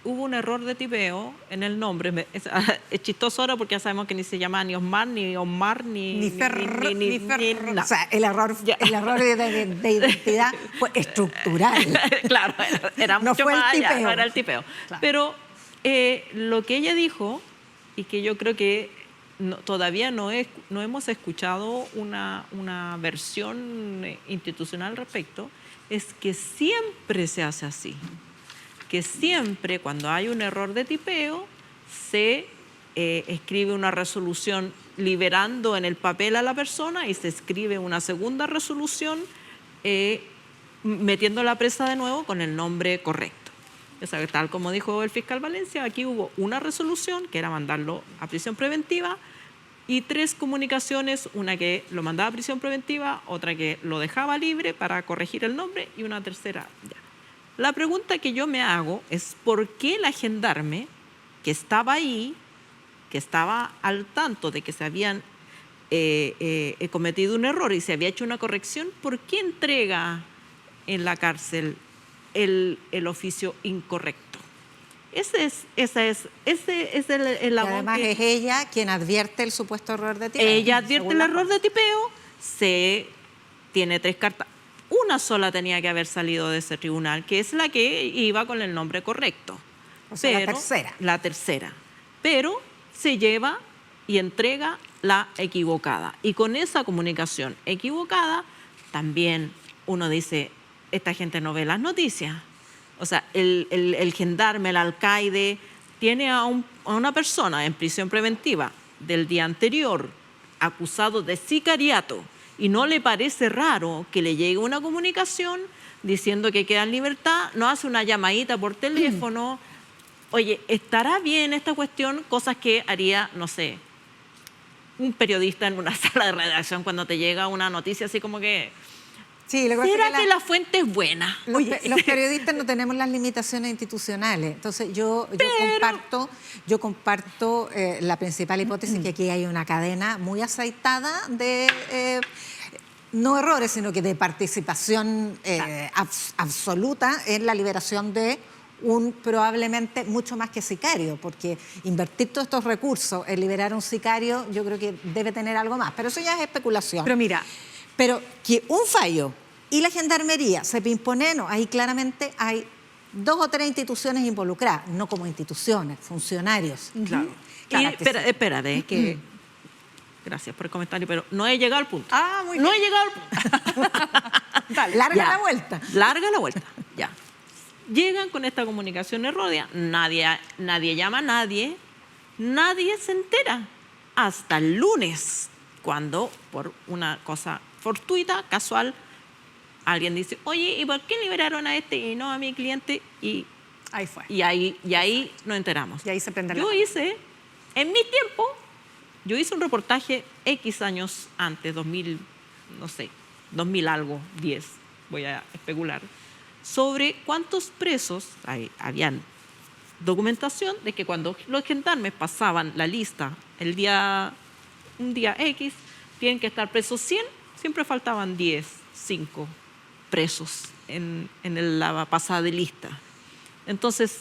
[SPEAKER 3] hubo un error de tipeo en el nombre. Es chistoso ahora porque ya sabemos que ni se llama ni Osmar, ni Omar, ni
[SPEAKER 2] Ferro.
[SPEAKER 3] no.
[SPEAKER 4] O sea, el error de identidad fue estructural.
[SPEAKER 3] Claro, era
[SPEAKER 4] No
[SPEAKER 3] mucho
[SPEAKER 4] fue el
[SPEAKER 3] más allá,
[SPEAKER 4] tipeo.
[SPEAKER 3] no era el tipeo.
[SPEAKER 2] Claro.
[SPEAKER 3] Pero lo que ella dijo, y que yo creo que todavía no hemos escuchado una versión institucional al respecto, es que siempre se hace así. Que siempre cuando hay un error de tipeo se escribe una resolución liberando en el papel a la persona y se escribe una segunda resolución metiéndola presa de nuevo con el nombre correcto. O sea, tal como dijo el fiscal Valencia, aquí hubo una resolución que era mandarlo a prisión preventiva y 3 comunicaciones, una que lo mandaba a prisión preventiva, otra que lo dejaba libre para corregir el nombre y una tercera ya. La pregunta que yo me hago es ¿por qué la gendarme que estaba ahí, que estaba al tanto de que se habían cometido un error y se había hecho una corrección, ¿por qué entrega en la cárcel el oficio incorrecto? Ese es el
[SPEAKER 4] Y además es ella quien advierte el supuesto error de tipeo.
[SPEAKER 3] Ella advierte el error de tipeo, se tiene 3 cartas. Una sola tenía que haber salido de ese tribunal, que es la que iba con el nombre correcto.
[SPEAKER 4] O sea, la tercera.
[SPEAKER 3] La tercera. Pero se lleva y entrega la equivocada. Y con esa comunicación equivocada, también uno dice, esta gente no ve las noticias. O sea, el gendarme, el alcaide, tiene a una persona en prisión preventiva del día anterior acusado de sicariato y no le parece raro que le llegue una comunicación diciendo que queda en libertad, no hace una llamadita por teléfono. Oye, ¿estará bien esta cuestión? Cosas que haría, no sé, un periodista en una sala de redacción cuando te llega una noticia así como que...
[SPEAKER 4] Sí, lo que
[SPEAKER 3] ¿Será
[SPEAKER 4] pasa es
[SPEAKER 3] que la fuente es buena?
[SPEAKER 4] Los periodistas no tenemos las limitaciones institucionales. Entonces, yo comparto la principal hipótesis que aquí hay una cadena muy aceitada de, no errores, sino que de participación absoluta en la liberación de un probablemente mucho más que sicario, porque invertir todos estos recursos en liberar a un sicario, yo creo que debe tener algo más. Pero eso ya es especulación.
[SPEAKER 2] Pero mira,
[SPEAKER 4] pero que un fallo y la gendarmería se pimpone, no, ahí claramente hay 2 o 3 instituciones involucradas, no como instituciones, funcionarios.
[SPEAKER 3] Claro. Espérate, que... Gracias por el comentario, pero no he llegado al punto.
[SPEAKER 2] Ah, muy bien.
[SPEAKER 3] No he llegado al punto.
[SPEAKER 2] Dale.
[SPEAKER 4] Larga la vuelta.
[SPEAKER 3] Larga la vuelta, ya. Llegan con esta comunicación errónea, nadie llama a nadie, nadie se entera. Hasta el lunes, cuando por una cosa fortuita, casual, alguien dice, oye, ¿y por qué liberaron a este y no a mi cliente? Y
[SPEAKER 2] ahí fue.
[SPEAKER 3] Y ahí nos enteramos.
[SPEAKER 2] Y ahí se prende la...
[SPEAKER 3] Yo hice, en mi tiempo, yo hice un reportaje X años antes, 2000, no sé, 2000 algo, 10, voy a especular, sobre cuántos presos, habían documentación de que cuando los gendarmes pasaban la lista un día X, tienen que estar presos 100, siempre faltaban 10, 5 presos en la pasada de lista. Entonces,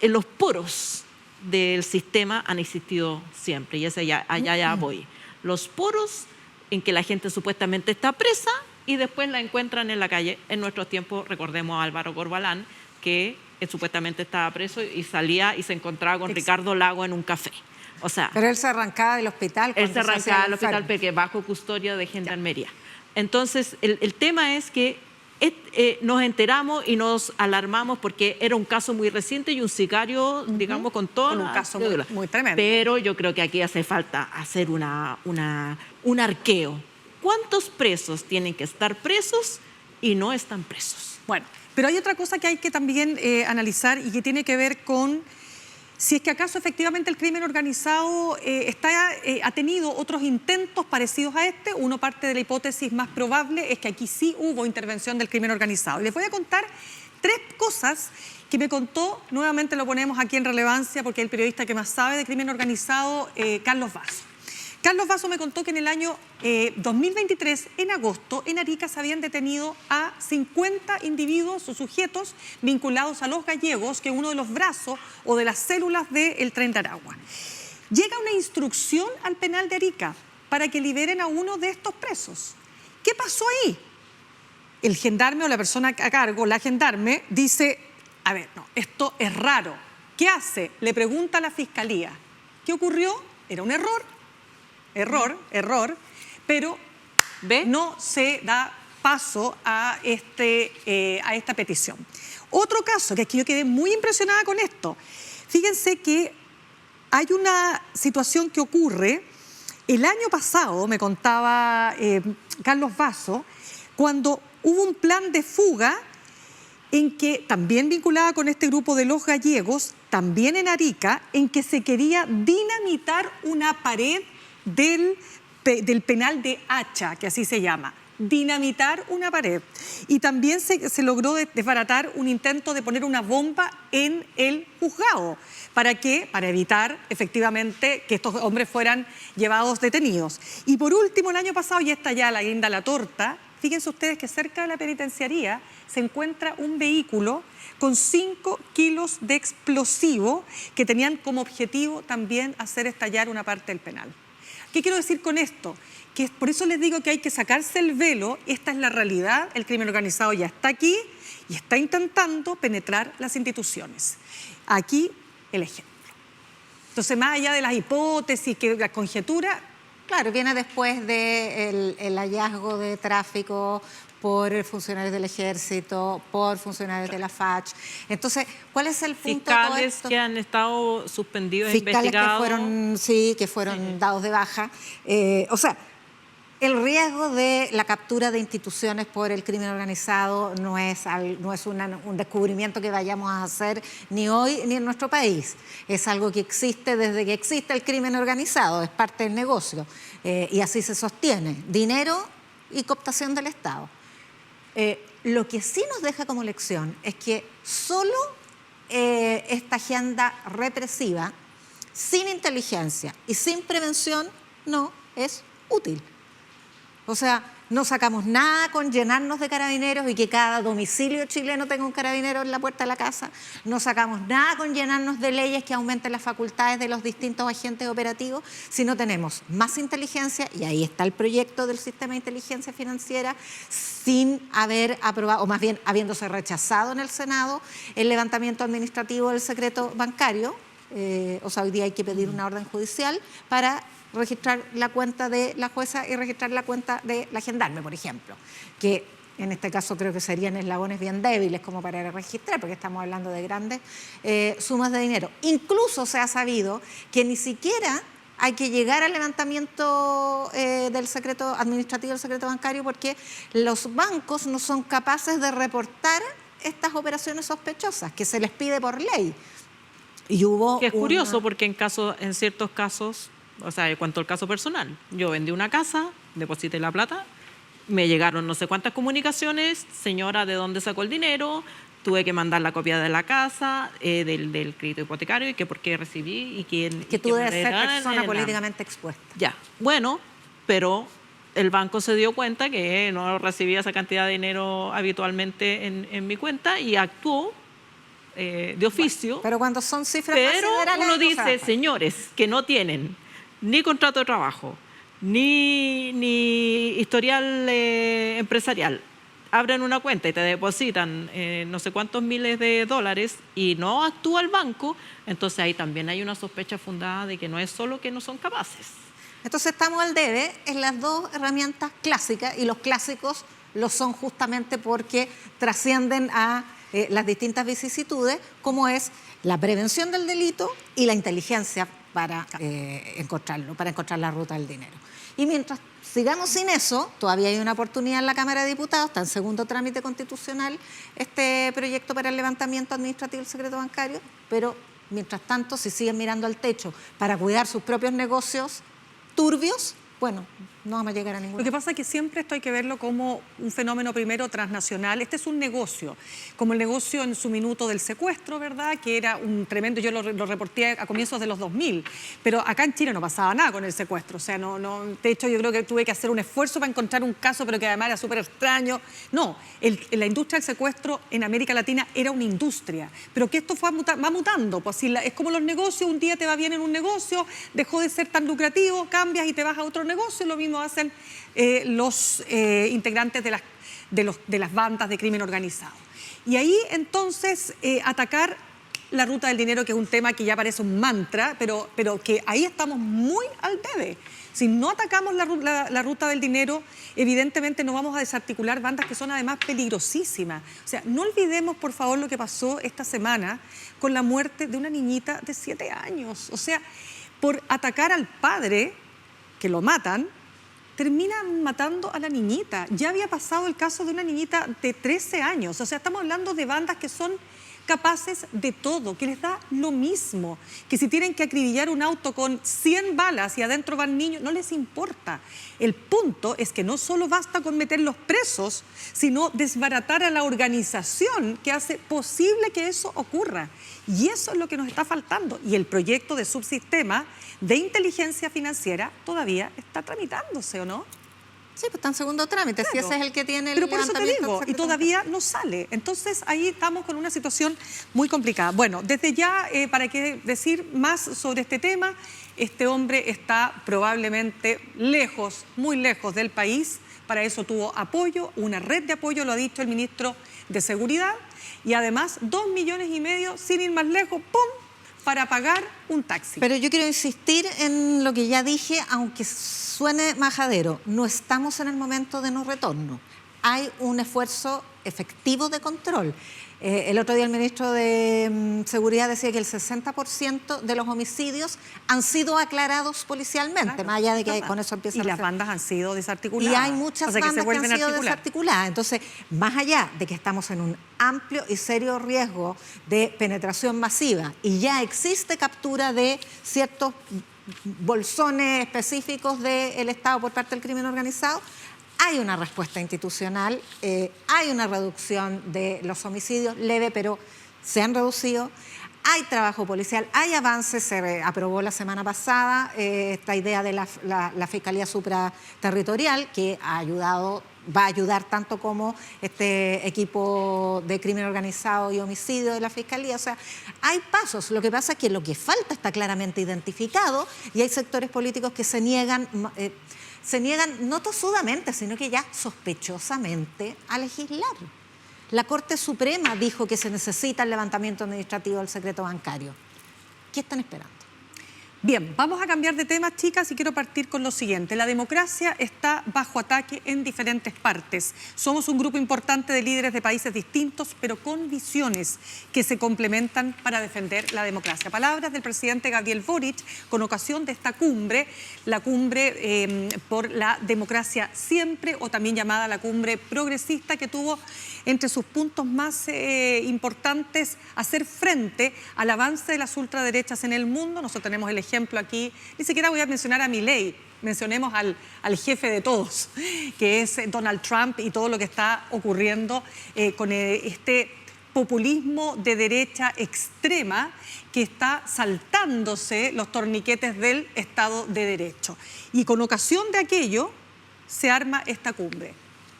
[SPEAKER 3] en los poros del sistema han existido siempre, y allá voy. Los poros en que la gente supuestamente está presa y después la encuentran en la calle. En nuestros tiempos, recordemos a Álvaro Corbalán, que supuestamente estaba preso y salía y se encontraba con Ricardo Lago en un café. O sea,
[SPEAKER 4] pero él se arrancaba del hospital.
[SPEAKER 3] Él se arrancaba del hospital porque bajo custodia de gendarmería. Entonces, el tema es que nos enteramos y nos alarmamos porque era un caso muy reciente y un sicario, digamos, con todo.
[SPEAKER 2] Un caso muy tremendo.
[SPEAKER 3] Pero yo creo que aquí hace falta hacer un arqueo. ¿Cuántos presos tienen que estar presos y no están presos?
[SPEAKER 2] Bueno, pero hay otra cosa que hay que también analizar y que tiene que ver con si es que acaso efectivamente el crimen organizado ha tenido otros intentos parecidos a este. Uno parte de la hipótesis más probable es que aquí sí hubo intervención del crimen organizado. Y les voy a contar 3 cosas que me contó, nuevamente lo ponemos aquí en relevancia porque es el periodista que más sabe de crimen organizado, Carlos Vaso. Carlos Vaso me contó que en el año 2023, en agosto, en Arica se habían detenido a 50 individuos o sujetos vinculados a los gallegos, que es uno de los brazos o de las células del Tren de Aragua. Llega una instrucción al penal de Arica para que liberen a uno de estos presos. ¿Qué pasó ahí? El gendarme o la persona a cargo, la gendarme, dice, a ver, no, esto es raro. ¿Qué hace? Le pregunta a la fiscalía. ¿Qué ocurrió? Era un error, pero no se da paso a esta petición. Otro caso, que aquí yo quedé muy impresionada con esto. Fíjense que hay una situación que ocurre. El año pasado, me contaba Carlos Vaso, cuando hubo un plan de fuga en que, también vinculada con este grupo de los gallegos, también en Arica, en que se quería dinamitar una pared del penal de Hacha, que así se llama. Dinamitar una pared. Y también se logró desbaratar un intento de poner una bomba en el juzgado. ¿Para qué? Para evitar efectivamente que estos hombres fueran llevados detenidos. Y por último, el año pasado, y esta ya la guinda la torta, fíjense ustedes que cerca de la penitenciaría se encuentra un vehículo con 5 kilos de explosivo que tenían como objetivo también hacer estallar una parte del penal. ¿Qué quiero decir con esto? Que por eso les digo que hay que sacarse el velo. Esta es la realidad. El crimen organizado ya está aquí y está intentando penetrar las instituciones. Aquí el ejemplo. Entonces, más allá de las hipótesis, que la conjetura...
[SPEAKER 4] Claro, viene después del hallazgo de tráfico por funcionarios del Ejército, por funcionarios de la FACH. Entonces, ¿cuál es el punto de todo
[SPEAKER 3] fiscales
[SPEAKER 4] esto?
[SPEAKER 3] que han estado suspendidos,
[SPEAKER 4] Fiscales
[SPEAKER 3] investigados.
[SPEAKER 4] que fueron dados de baja. O sea, el riesgo de la captura de instituciones por el crimen organizado no es un descubrimiento que vayamos a hacer ni hoy ni en nuestro país. Es algo que existe desde que existe el crimen organizado, es parte del negocio. Y así se sostiene. Dinero y cooptación del Estado. Lo que sí nos deja como lección es que solo esta agenda represiva, sin inteligencia y sin prevención, no es útil. O sea, no sacamos nada con llenarnos de carabineros y que cada domicilio chileno tenga un carabinero en la puerta de la casa. No sacamos nada con llenarnos de leyes que aumenten las facultades de los distintos agentes operativos si no tenemos más inteligencia, y ahí está el proyecto del sistema de inteligencia financiera, sin haber aprobado, o más bien habiéndose rechazado en el Senado, el levantamiento administrativo del secreto bancario. O sea, hoy día hay que pedir una orden judicial para registrar la cuenta de la jueza y registrar la cuenta de la gendarme, por ejemplo, que en este caso creo que serían eslabones bien débiles como para registrar, porque estamos hablando de grandes sumas de dinero. Incluso se ha sabido que ni siquiera hay que llegar al levantamiento del secreto administrativo del secreto bancario, porque los bancos no son capaces de reportar estas operaciones sospechosas que se les pide por ley. Y hubo
[SPEAKER 3] que es curioso porque en ciertos casos, o sea, cuento el caso personal, yo vendí una casa, deposité la plata, me llegaron no sé cuántas comunicaciones, señora, ¿de dónde sacó el dinero? Tuve que mandar la copia de la casa, del crédito hipotecario, y que por qué recibí, y quién...
[SPEAKER 4] Que tú debes ser persona políticamente expuesta.
[SPEAKER 3] Ya, bueno, pero el banco se dio cuenta que no recibía esa cantidad de dinero habitualmente en mi cuenta y actuó de oficio.
[SPEAKER 4] Bueno, pero cuando son cifras
[SPEAKER 3] pero uno dice, señores, que no tienen ni contrato de trabajo, ni historial empresarial, abren una cuenta y te depositan no sé cuántos miles de dólares y no actúa el banco, entonces ahí también hay una sospecha fundada de que no es solo que no son capaces.
[SPEAKER 4] Entonces estamos al debe en las dos herramientas clásicas, y los clásicos lo son justamente porque trascienden a las distintas vicisitudes, como es la prevención del delito y la inteligencia para encontrarlo, para encontrar la ruta del dinero. Y mientras sigamos sin eso, todavía hay una oportunidad en la Cámara de Diputados, está en segundo trámite constitucional este proyecto para el levantamiento administrativo del secreto bancario, pero mientras tanto, si siguen mirando al techo para cuidar sus propios negocios turbios, bueno, no vamos a llegar a ningún
[SPEAKER 2] Lo que pasa es que siempre esto hay que verlo como un fenómeno primero transnacional. Este es un negocio, como el negocio en su minuto del secuestro, ¿verdad? Que era un tremendo, yo lo reporté a comienzos de los 2000, pero acá en Chile no pasaba nada con el secuestro. O sea, de hecho yo creo que tuve que hacer un esfuerzo para encontrar un caso, pero que además era súper extraño. No, la industria del secuestro en América Latina era una industria, pero que esto va mutando. Pues si es como los negocios, un día te va bien en un negocio, dejó de ser tan lucrativo, cambias y te vas a otro negocio, lo mismo hacen los integrantes de las bandas de crimen organizado. Y ahí entonces atacar la ruta del dinero, que es un tema que ya parece un mantra, pero que ahí estamos muy al debe. Si no atacamos la ruta del dinero, evidentemente no vamos a desarticular bandas que son además peligrosísimas. O sea, no olvidemos, por favor, lo que pasó esta semana con la muerte de una niñita de 7 años. O sea, por atacar al padre, que lo matan, terminan matando a la niñita. Ya había pasado el caso de una niñita de 13 años. O sea, estamos hablando de bandas que son capaces de todo, que les da lo mismo, que si tienen que acribillar un auto con 100 balas y adentro van niños, no les importa. El punto es que no solo basta con meterlos presos, sino desbaratar a la organización que hace posible que eso ocurra. Y eso es lo que nos está faltando. Y el proyecto de subsistema de inteligencia financiera todavía está tramitándose, ¿o no?
[SPEAKER 4] Sí, pues está en segundo trámite,
[SPEAKER 2] Claro.
[SPEAKER 4] si ese es el que tiene el
[SPEAKER 2] Pero por eso te
[SPEAKER 4] levantamiento
[SPEAKER 2] digo,
[SPEAKER 4] del
[SPEAKER 2] y todavía no sale. Entonces ahí estamos con una situación muy complicada. Bueno, desde ya, para qué decir más sobre este tema, este hombre está probablemente lejos, muy lejos del país. Para eso tuvo apoyo, una red de apoyo, lo ha dicho el ministro de Seguridad, y además 2,5 millones, sin ir más lejos, ¡pum!, para pagar un taxi.
[SPEAKER 4] Pero yo quiero insistir en lo que ya dije, aunque suene majadero, no estamos en el momento de no retorno. Hay un esfuerzo efectivo de control. El otro día el ministro de Seguridad decía que el 60% de los homicidios han sido aclarados policialmente,
[SPEAKER 2] Claro,
[SPEAKER 4] más allá de que con eso empieza
[SPEAKER 2] y
[SPEAKER 4] a
[SPEAKER 2] las
[SPEAKER 4] ser.
[SPEAKER 2] bandas han sido desarticuladas.
[SPEAKER 4] Y hay muchas bandas que han sido desarticuladas. Entonces, más allá de que estamos en un amplio y serio riesgo de penetración masiva y ya existe captura de ciertos bolsones específicos del Estado por parte del crimen organizado, hay una respuesta institucional, hay una reducción de los homicidios, leve, pero se han reducido. Hay trabajo policial, hay avances, se aprobó la semana pasada esta idea de la Fiscalía Supraterritorial, que va a ayudar tanto como este equipo de crimen organizado y homicidio de la Fiscalía. O sea, hay pasos. Lo que pasa es que lo que falta está claramente identificado y hay sectores políticos que se niegan no tosudamente, sino que ya sospechosamente a legislar. La Corte Suprema dijo que se necesita el levantamiento administrativo del secreto bancario. ¿Qué están esperando?
[SPEAKER 2] Bien, vamos a cambiar de tema, chicas, y quiero partir con lo siguiente. La democracia está bajo ataque en diferentes partes. Somos un grupo importante de líderes de países distintos, pero con visiones que se complementan para defender la democracia. Palabras del presidente Gabriel Boric con ocasión de esta cumbre, la cumbre por la democracia siempre, o también llamada la cumbre progresista, que tuvo entre sus puntos más importantes hacer frente al avance de las ultraderechas en el mundo. Nosotros tenemos el ejemplo aquí, ni siquiera voy a mencionar a Milei, mencionemos al jefe de todos, que es Donald Trump, y todo lo que está ocurriendo con este populismo de derecha extrema que está saltándose los torniquetes del Estado de Derecho. Y con ocasión de aquello se arma esta cumbre.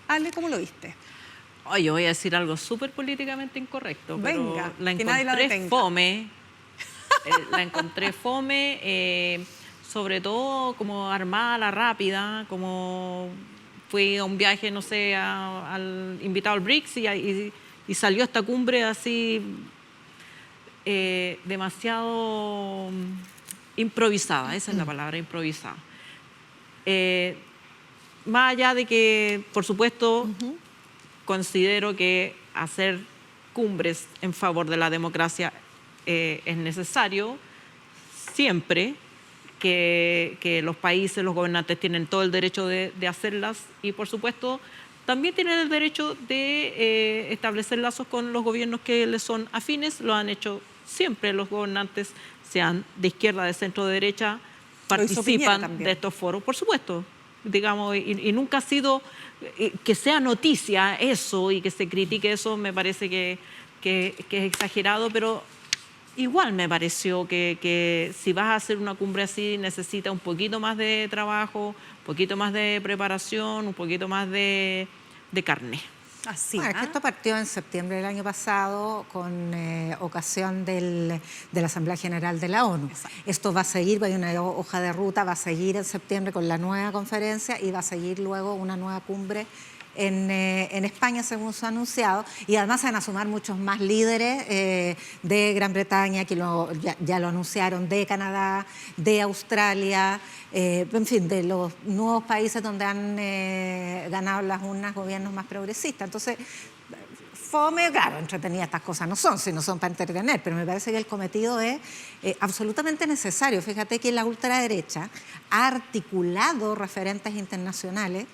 [SPEAKER 2] Ale, ¿cómo lo viste?
[SPEAKER 3] Oye, yo voy a decir algo súper políticamente incorrecto, pero
[SPEAKER 2] Venga,
[SPEAKER 3] la
[SPEAKER 2] que nadie la
[SPEAKER 3] encontré
[SPEAKER 2] detenga.
[SPEAKER 3] fome. La encontré fome, sobre todo como armada a la rápida, como fui a un viaje, no sé, al invitado al BRICS y salió esta cumbre así demasiado improvisada, esa es la palabra, improvisada. Más allá de que, por supuesto, considero que hacer cumbres en favor de la democracia es necesario siempre, que los países, los gobernantes tienen todo el derecho de hacerlas y, por supuesto, también tienen el derecho de establecer lazos con los gobiernos que les son afines. Lo han hecho siempre los gobernantes, sean de izquierda, de centro, de derecha, participan de estos foros, por supuesto. digamos, y nunca ha sido que sea noticia eso y que se critique eso, me parece que es exagerado, pero igual me pareció que si vas a hacer una cumbre así necesita un poquito más de trabajo, un poquito más de preparación, un poquito más de carne.
[SPEAKER 2] Así,
[SPEAKER 4] Bueno, es que esto partió en septiembre del año pasado con ocasión de la Asamblea General de la ONU.
[SPEAKER 2] Exacto.
[SPEAKER 4] Esto va a seguir, hay una hoja de ruta, va a seguir en septiembre con la nueva conferencia y va a seguir luego una nueva cumbre en España, según se ha anunciado, y además se van a sumar muchos más líderes de Gran Bretaña, que ya lo anunciaron, de Canadá, de Australia, en fin, de los nuevos países donde han ganado las urnas gobiernos más progresistas. Entonces, fome, claro, entretenidas estas cosas no son, si no son para entretener, pero me parece que el cometido es absolutamente necesario. Fíjate que la ultraderecha ha articulado referentes internacionales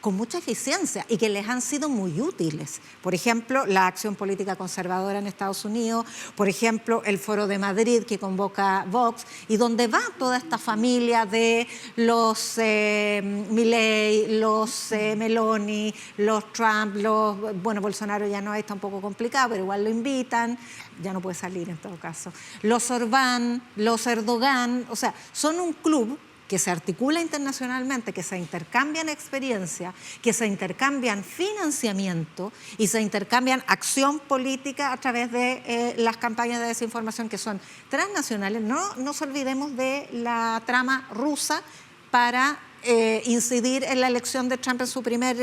[SPEAKER 4] con mucha eficiencia y que les han sido muy útiles. Por ejemplo, la acción política conservadora en Estados Unidos, por ejemplo, el Foro de Madrid que convoca Vox y donde va toda esta familia de los Milei, los Meloni, los Trump, bueno, Bolsonaro ya no está un poco complicado, pero igual lo invitan, ya no puede salir en todo caso. Los Orbán, los Erdogan, o sea, son un club que se articula internacionalmente, que se intercambian experiencia, que se intercambian financiamiento y se intercambian acción política a través de las campañas de desinformación que son transnacionales. No nos olvidemos de la trama rusa para incidir en la elección de Trump en su primer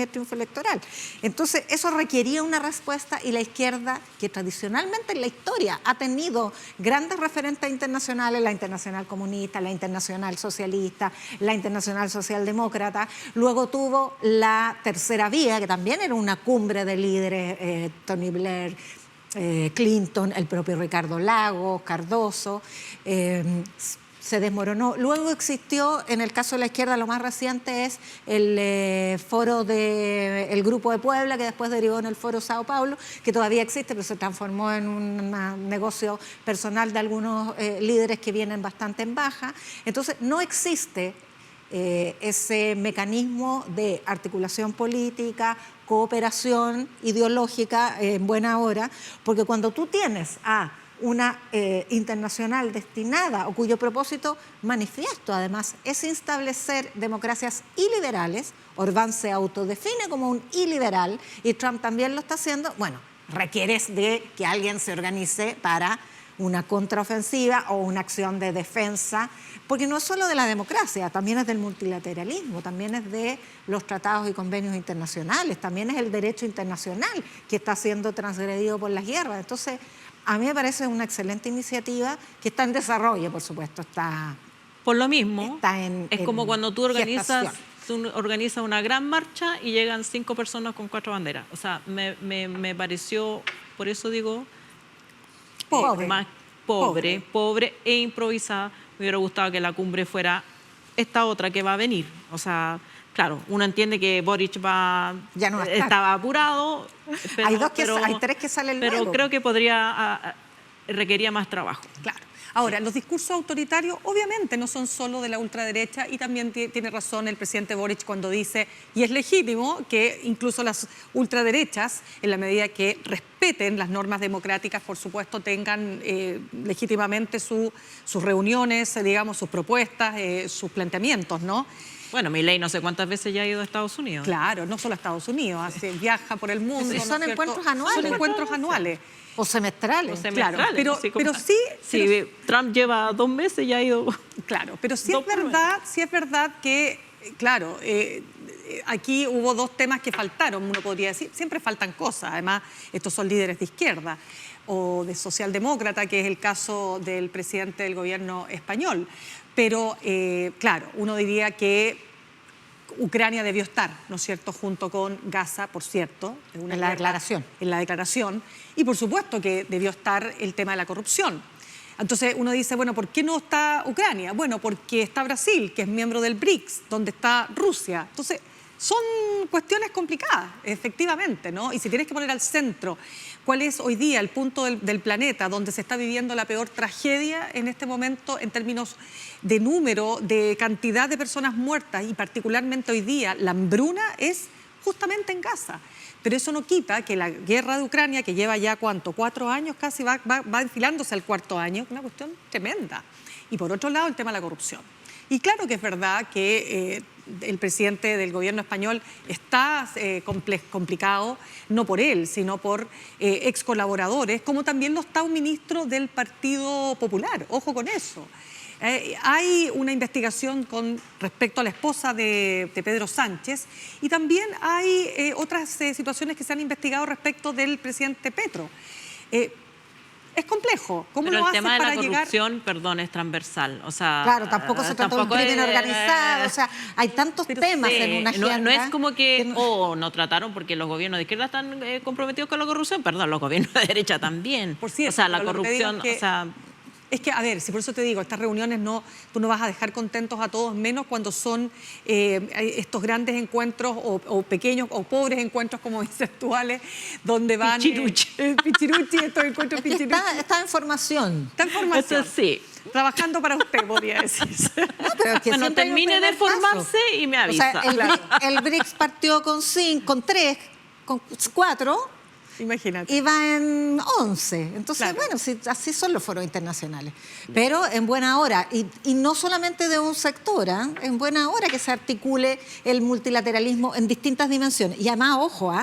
[SPEAKER 4] triunfo electoral. Entonces, eso requería una respuesta y la izquierda, que tradicionalmente en la historia ha tenido grandes referentes internacionales, la Internacional Comunista, la Internacional Socialista, la Internacional Socialdemócrata, luego tuvo la Tercera Vía, que también era una cumbre de líderes, Tony Blair, Clinton, el propio Ricardo Lagos, Cardoso, se desmoronó. Luego existió, en el caso de la izquierda, lo más reciente es el foro del Grupo de Puebla, que después derivó en el Foro Sao Paulo, que todavía existe, pero se transformó en un negocio personal de algunos líderes que vienen bastante en baja. Entonces, no existe ese mecanismo de articulación política, cooperación ideológica en buena hora, porque cuando tú tienes a una internacional destinada o cuyo propósito manifiesto además es establecer democracias iliberales, Orbán se autodefine como un iliberal y Trump también lo está haciendo, bueno, requieres de que alguien se organice para una contraofensiva o una acción de defensa, porque no es solo de la democracia, también es del multilateralismo, también es de los tratados y convenios internacionales, también es el derecho internacional que está siendo transgredido por las guerras. Entonces, a mí me parece una excelente iniciativa que está en desarrollo, por supuesto.
[SPEAKER 3] Por lo mismo, es como cuando tú organizas una gran marcha y llegan 5 personas con 4 banderas. O sea, me pareció, por eso digo, más pobre e improvisada. Me hubiera gustado que la cumbre fuera esta otra que va a venir. O sea, claro, uno entiende que Boric
[SPEAKER 4] ya no
[SPEAKER 3] estaba apurado. Pero,
[SPEAKER 4] hay 3 que salen luego.
[SPEAKER 3] Pero creo que requería más trabajo.
[SPEAKER 2] Claro. Ahora, los discursos autoritarios obviamente no son solo de la ultraderecha y también tiene razón el presidente Boric cuando dice, y es legítimo, que incluso las ultraderechas, en la medida que respeten las normas democráticas, por supuesto, tengan legítimamente sus reuniones, digamos, sus propuestas, sus planteamientos, ¿no?
[SPEAKER 3] Bueno, Milei no sé cuántas veces ya ha ido a Estados Unidos.
[SPEAKER 2] Claro, no solo a Estados Unidos, viaja por el mundo.
[SPEAKER 4] Sí, son encuentros anuales.
[SPEAKER 2] Son encuentros anuales.
[SPEAKER 4] O semestrales.
[SPEAKER 2] Claro, pero sí...
[SPEAKER 3] Si Trump lleva 2 meses ya ha ido...
[SPEAKER 2] Claro, pero sí es verdad que, claro, aquí hubo 2 temas que faltaron, uno podría decir, siempre faltan cosas, además estos son líderes de izquierda o de socialdemócrata, que es el caso del presidente del gobierno español. Pero, claro, uno diría que Ucrania debió estar, ¿no es cierto?, junto con Gaza, por cierto.
[SPEAKER 4] En la declaración.
[SPEAKER 2] En la declaración. Y, por supuesto, que debió estar el tema de la corrupción. Entonces, uno dice, bueno, ¿por qué no está Ucrania? Bueno, porque está Brasil, que es miembro del BRICS, donde está Rusia. Entonces, son cuestiones complicadas, efectivamente, ¿no? Y si tienes que poner al centro cuál es hoy día el punto del planeta donde se está viviendo la peor tragedia en este momento en términos de número, de cantidad de personas muertas y particularmente hoy día la hambruna es justamente en Gaza. Pero eso no quita que la guerra de Ucrania, que lleva ya, ¿cuánto? 4 años casi, va enfilándose al 4.º año, una cuestión tremenda. Y por otro lado, el tema de la corrupción. Y claro que es verdad que el presidente del gobierno español está complicado, no por él, sino por ex colaboradores, como también lo está un ministro del Partido Popular. Ojo con eso. Hay una investigación con respecto a la esposa de Pedro Sánchez y también hay otras situaciones que se han investigado respecto del presidente Petro. Es complejo. ¿Cómo
[SPEAKER 3] Pero
[SPEAKER 2] lo
[SPEAKER 3] el
[SPEAKER 2] haces
[SPEAKER 3] tema de
[SPEAKER 2] para
[SPEAKER 3] la
[SPEAKER 2] llegar?
[SPEAKER 3] corrupción, perdón, es transversal. O sea,
[SPEAKER 4] Claro, tampoco se trata de un crimen organizado, o sea, hay tantos temas en una agenda.
[SPEAKER 3] No es como que no trataron porque los gobiernos de izquierda están comprometidos con la corrupción, perdón, los gobiernos de derecha también.
[SPEAKER 2] Por cierto,
[SPEAKER 3] o sea, la
[SPEAKER 2] pero lo que te digo
[SPEAKER 3] corrupción,
[SPEAKER 2] es que es que, a ver, si por eso te digo, estas reuniones tú no vas a dejar contentos a todos, menos cuando son estos grandes encuentros o pequeños o pobres encuentros, como dices tú, Ale, donde van... Pichiruchi, estos encuentros pichiruchi.
[SPEAKER 4] Está en formación.
[SPEAKER 2] Está en formación.
[SPEAKER 3] Eso sí.
[SPEAKER 2] Trabajando para usted, podría decirse.
[SPEAKER 4] No, pero es que
[SPEAKER 3] bueno, termine de formarse y me avisa.
[SPEAKER 4] O sea, el BRICS partió con 3, con 4...
[SPEAKER 2] Imagínate.
[SPEAKER 4] Y va en 11. Entonces,
[SPEAKER 2] claro.
[SPEAKER 4] Bueno, sí, así son los foros internacionales. Pero en buena hora, y no solamente de un sector, en buena hora que se articule el multilateralismo en distintas dimensiones. Y además, ojo,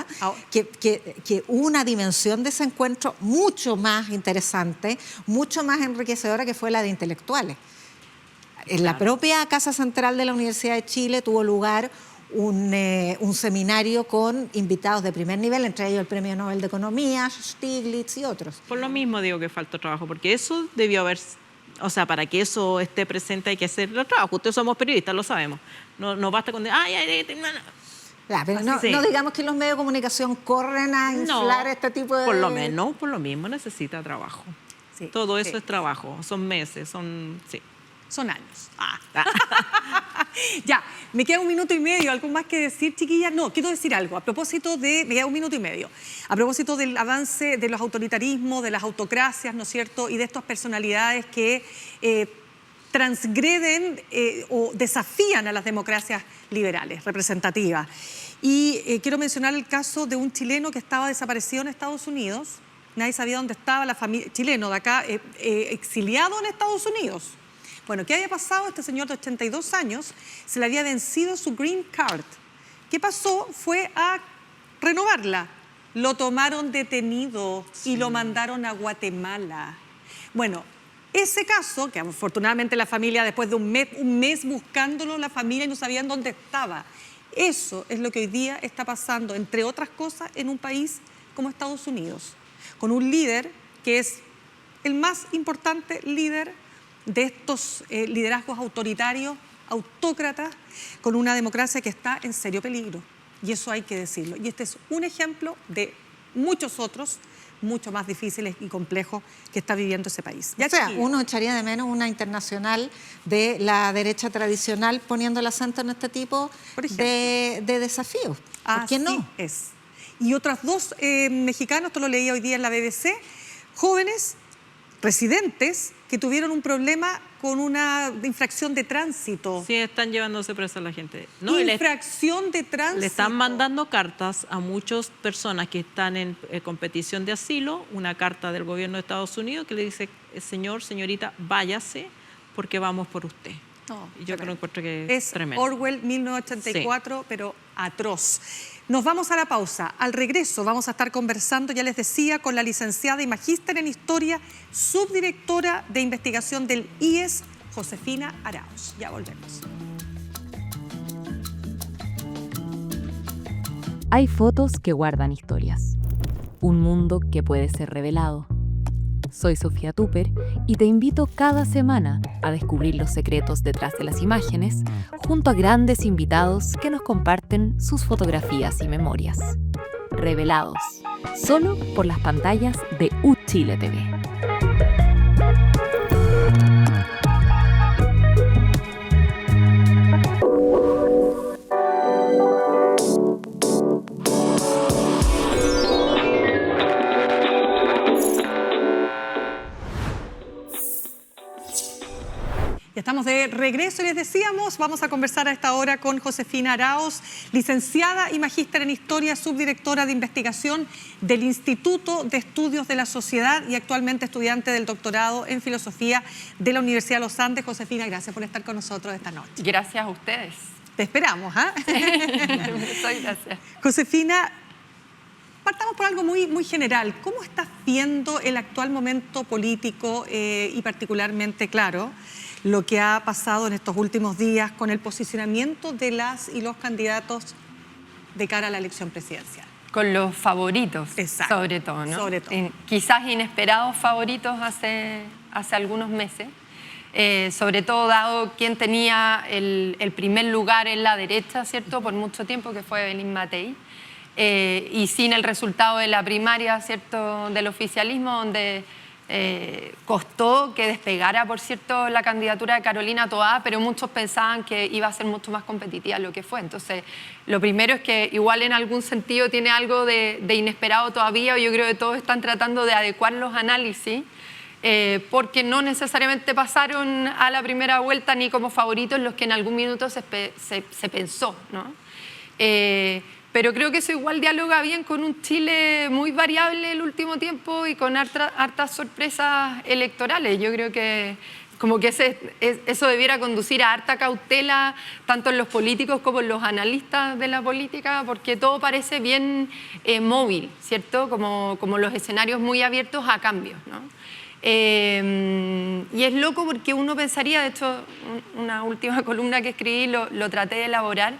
[SPEAKER 4] que una dimensión de ese encuentro mucho más interesante, mucho más enriquecedora que fue la de intelectuales. En la propia Casa Central de la Universidad de Chile tuvo lugar un seminario con invitados de primer nivel, entre ellos el Premio Nobel de Economía, Stiglitz y otros.
[SPEAKER 3] Por lo mismo digo que faltó trabajo, porque eso debió haber, o sea, para que eso esté presente hay que hacer el trabajo. Ustedes somos periodistas, lo sabemos. No basta con...
[SPEAKER 4] Pero no digamos que los medios de comunicación corren a inflar este tipo de...
[SPEAKER 3] Por lo mismo necesita trabajo. Sí, todo eso es trabajo, son meses,
[SPEAKER 2] son años. Ya, me queda 1 minuto y medio. ¿Algo más que decir, chiquillas? No, quiero decir algo. Me queda 1 minuto y medio. A propósito del avance de los autoritarismos, de las autocracias, ¿no es cierto? Y de estas personalidades que transgreden o desafían a las democracias liberales, representativas. Y quiero mencionar el caso de un chileno que estaba desaparecido en Estados Unidos. Nadie sabía dónde estaba, la familia chileno de acá, exiliado en Estados Unidos. Bueno, ¿qué había pasado? Este señor de 82 años se le había vencido su green card. ¿Qué pasó? Fue a renovarla. Lo tomaron detenido y lo mandaron a Guatemala. Bueno, ese caso, que afortunadamente la familia, después de un mes buscándolo, la familia no sabían dónde estaba. Eso es lo que hoy día está pasando, entre otras cosas, en un país como Estados Unidos, con un líder que es el más importante líder de estos liderazgos autoritarios, autócratas, con una democracia que está en serio peligro. Y eso hay que decirlo. Y este es un ejemplo de muchos otros, mucho más difíciles y complejos que está viviendo ese país.
[SPEAKER 4] O sea, uno echaría de menos una internacional de la derecha tradicional poniendo el acento en este tipo de desafíos. ¿Por qué no?
[SPEAKER 2] Es. Y otras 2 mexicanos, esto lo leí hoy día en la BBC, jóvenes residentes que tuvieron un problema con una infracción de tránsito.
[SPEAKER 3] Sí, están llevándose presa a la gente.
[SPEAKER 2] Infracción de tránsito.
[SPEAKER 3] Le están mandando cartas a muchas personas que están en competición de asilo, una carta del gobierno de Estados Unidos que le dice, señor, señorita, váyase porque vamos por usted.
[SPEAKER 2] No,
[SPEAKER 3] y yo creo que
[SPEAKER 2] es
[SPEAKER 3] tremendo.
[SPEAKER 2] Orwell 1984, pero atroz. Nos vamos a la pausa. Al regreso vamos a estar conversando, ya les decía, con la licenciada y magíster en Historia, subdirectora de investigación del IES, Josefina Arauz. Ya volvemos.
[SPEAKER 1] Hay fotos que guardan historias. Un mundo que puede ser revelado. Soy Sofía Tupper y te invito cada semana a descubrir los secretos detrás de las imágenes junto a grandes invitados que nos comparten sus fotografías y memorias. Revelados, solo por las pantallas de UChile TV.
[SPEAKER 2] Ya estamos de regreso y les decíamos, vamos a conversar a esta hora con Josefina Araoz, licenciada y magíster en Historia, subdirectora de investigación del Instituto de Estudios de la Sociedad y actualmente estudiante del doctorado en Filosofía de la Universidad de los Andes. Josefina, gracias por estar con nosotros esta noche.
[SPEAKER 10] Gracias a ustedes.
[SPEAKER 2] Te esperamos, ¿ah?
[SPEAKER 10] Muchas gracias.
[SPEAKER 2] Josefina, partamos por algo muy general. ¿Cómo estás viendo el actual momento político y particularmente, claro, lo que ha pasado en estos últimos días con el posicionamiento de las y los candidatos de cara a la elección presidencial?
[SPEAKER 10] Con los favoritos,
[SPEAKER 2] exacto,
[SPEAKER 10] sobre todo, ¿no?
[SPEAKER 2] Sobre todo.
[SPEAKER 10] Quizás inesperados favoritos hace algunos meses, sobre todo dado quien tenía el primer lugar en la derecha, ¿cierto?, por mucho tiempo, que fue Belín Matei, y sin el resultado de la primaria, ¿cierto?, del oficialismo, donde costó que despegara, por cierto, la candidatura de Carolina Toá, pero muchos pensaban que iba a ser mucho más competitiva lo que fue. Entonces, lo primero es que igual en algún sentido tiene algo de inesperado todavía. Yo creo que todos están tratando de adecuar los análisis, porque no necesariamente pasaron a la primera vuelta ni como favoritos los que en algún minuto se pensó, ¿no? Pero creo que eso igual dialoga bien con un Chile muy variable el último tiempo y con hartas sorpresas electorales. Yo creo que como que eso debiera conducir a harta cautela tanto en los políticos como en los analistas de la política, porque todo parece bien móvil, ¿cierto? Como los escenarios muy abiertos a cambios, ¿no? Y es loco porque uno pensaría, de hecho, una última columna que escribí lo traté de elaborar,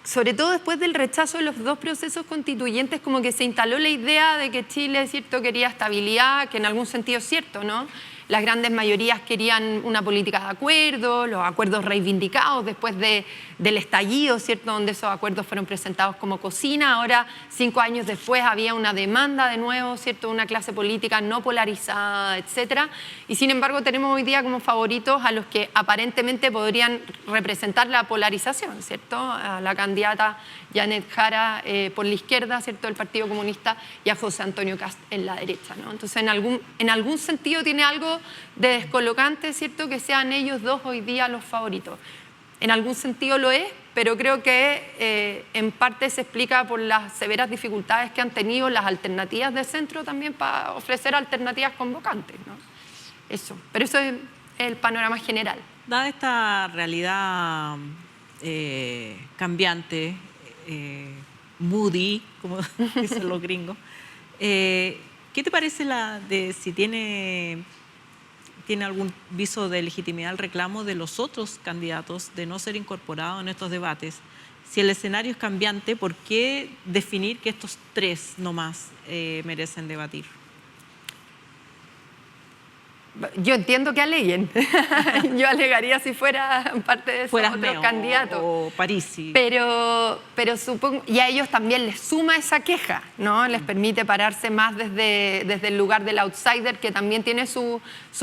[SPEAKER 10] sobre todo después del rechazo de los dos procesos constituyentes, como que se instaló la idea de que Chile, ¿cierto?, quería estabilidad, que en algún sentido es cierto, ¿no? Las grandes mayorías querían una política de acuerdo, los acuerdos reivindicados después del estallido, ¿cierto?, donde esos acuerdos fueron presentados como cocina. Ahora, 5 años después, había una demanda de nuevo, ¿cierto?, de una clase política no polarizada, etcétera. Y sin embargo, tenemos hoy día como favoritos a los que aparentemente podrían representar la polarización, ¿cierto?, a la candidata Janet Jara por la izquierda, ¿cierto?, del Partido Comunista, y a José Antonio Kast en la derecha, ¿no? Entonces, en algún sentido tiene algo de descolocante, ¿cierto?, que sean ellos dos hoy día los favoritos. En algún sentido lo es, pero creo que en parte se explica por las severas dificultades que han tenido las alternativas de centro también para ofrecer alternativas convocantes, ¿no? Eso, pero eso es el panorama general.
[SPEAKER 3] Dada esta realidad cambiante, moody, como dicen los gringos, ¿qué te parece si tiene algún viso de legitimidad el reclamo de los otros candidatos de no ser incorporados en estos debates? Si el escenario es cambiante, ¿por qué definir que estos 3 nomás merecen debatir?
[SPEAKER 10] Yo entiendo que aleguen. Yo alegaría si fuera parte de esos otros candidatos.
[SPEAKER 3] O Parisi.
[SPEAKER 10] Pero supongo, y a ellos también les suma esa queja, ¿no? Les permite pararse más desde el lugar del outsider, que también tiene su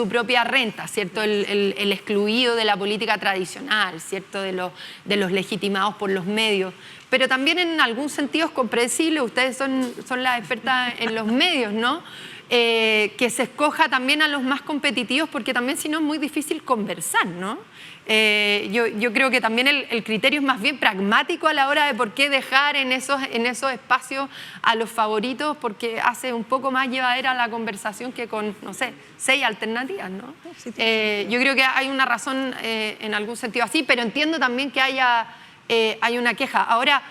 [SPEAKER 10] propia renta, ¿cierto? El excluido de la política tradicional, ¿cierto? De los legitimados por los medios. Pero también en algún sentido es comprensible, ustedes son las expertas en los medios, ¿no? Que se escoja también a los más competitivos, porque también si no es muy difícil conversar, ¿no? Yo creo que también el criterio es más bien pragmático a la hora de por qué dejar en esos espacios a los favoritos, porque hace un poco más llevadera la conversación que con, no sé, 6 alternativas, ¿no? Yo creo que hay una razón en algún sentido así, pero entiendo también que hay una queja. Ahora,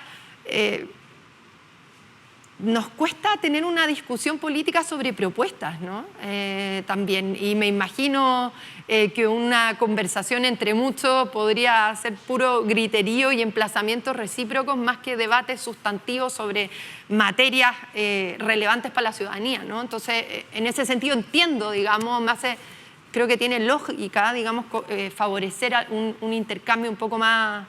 [SPEAKER 10] nos cuesta tener una discusión política sobre propuestas, ¿no? También, y me imagino que una conversación entre muchos podría ser puro griterío y emplazamientos recíprocos más que debates sustantivos sobre materias relevantes para la ciudadanía, ¿no? Entonces, en ese sentido entiendo, digamos, creo que tiene lógica, digamos, favorecer un intercambio un poco más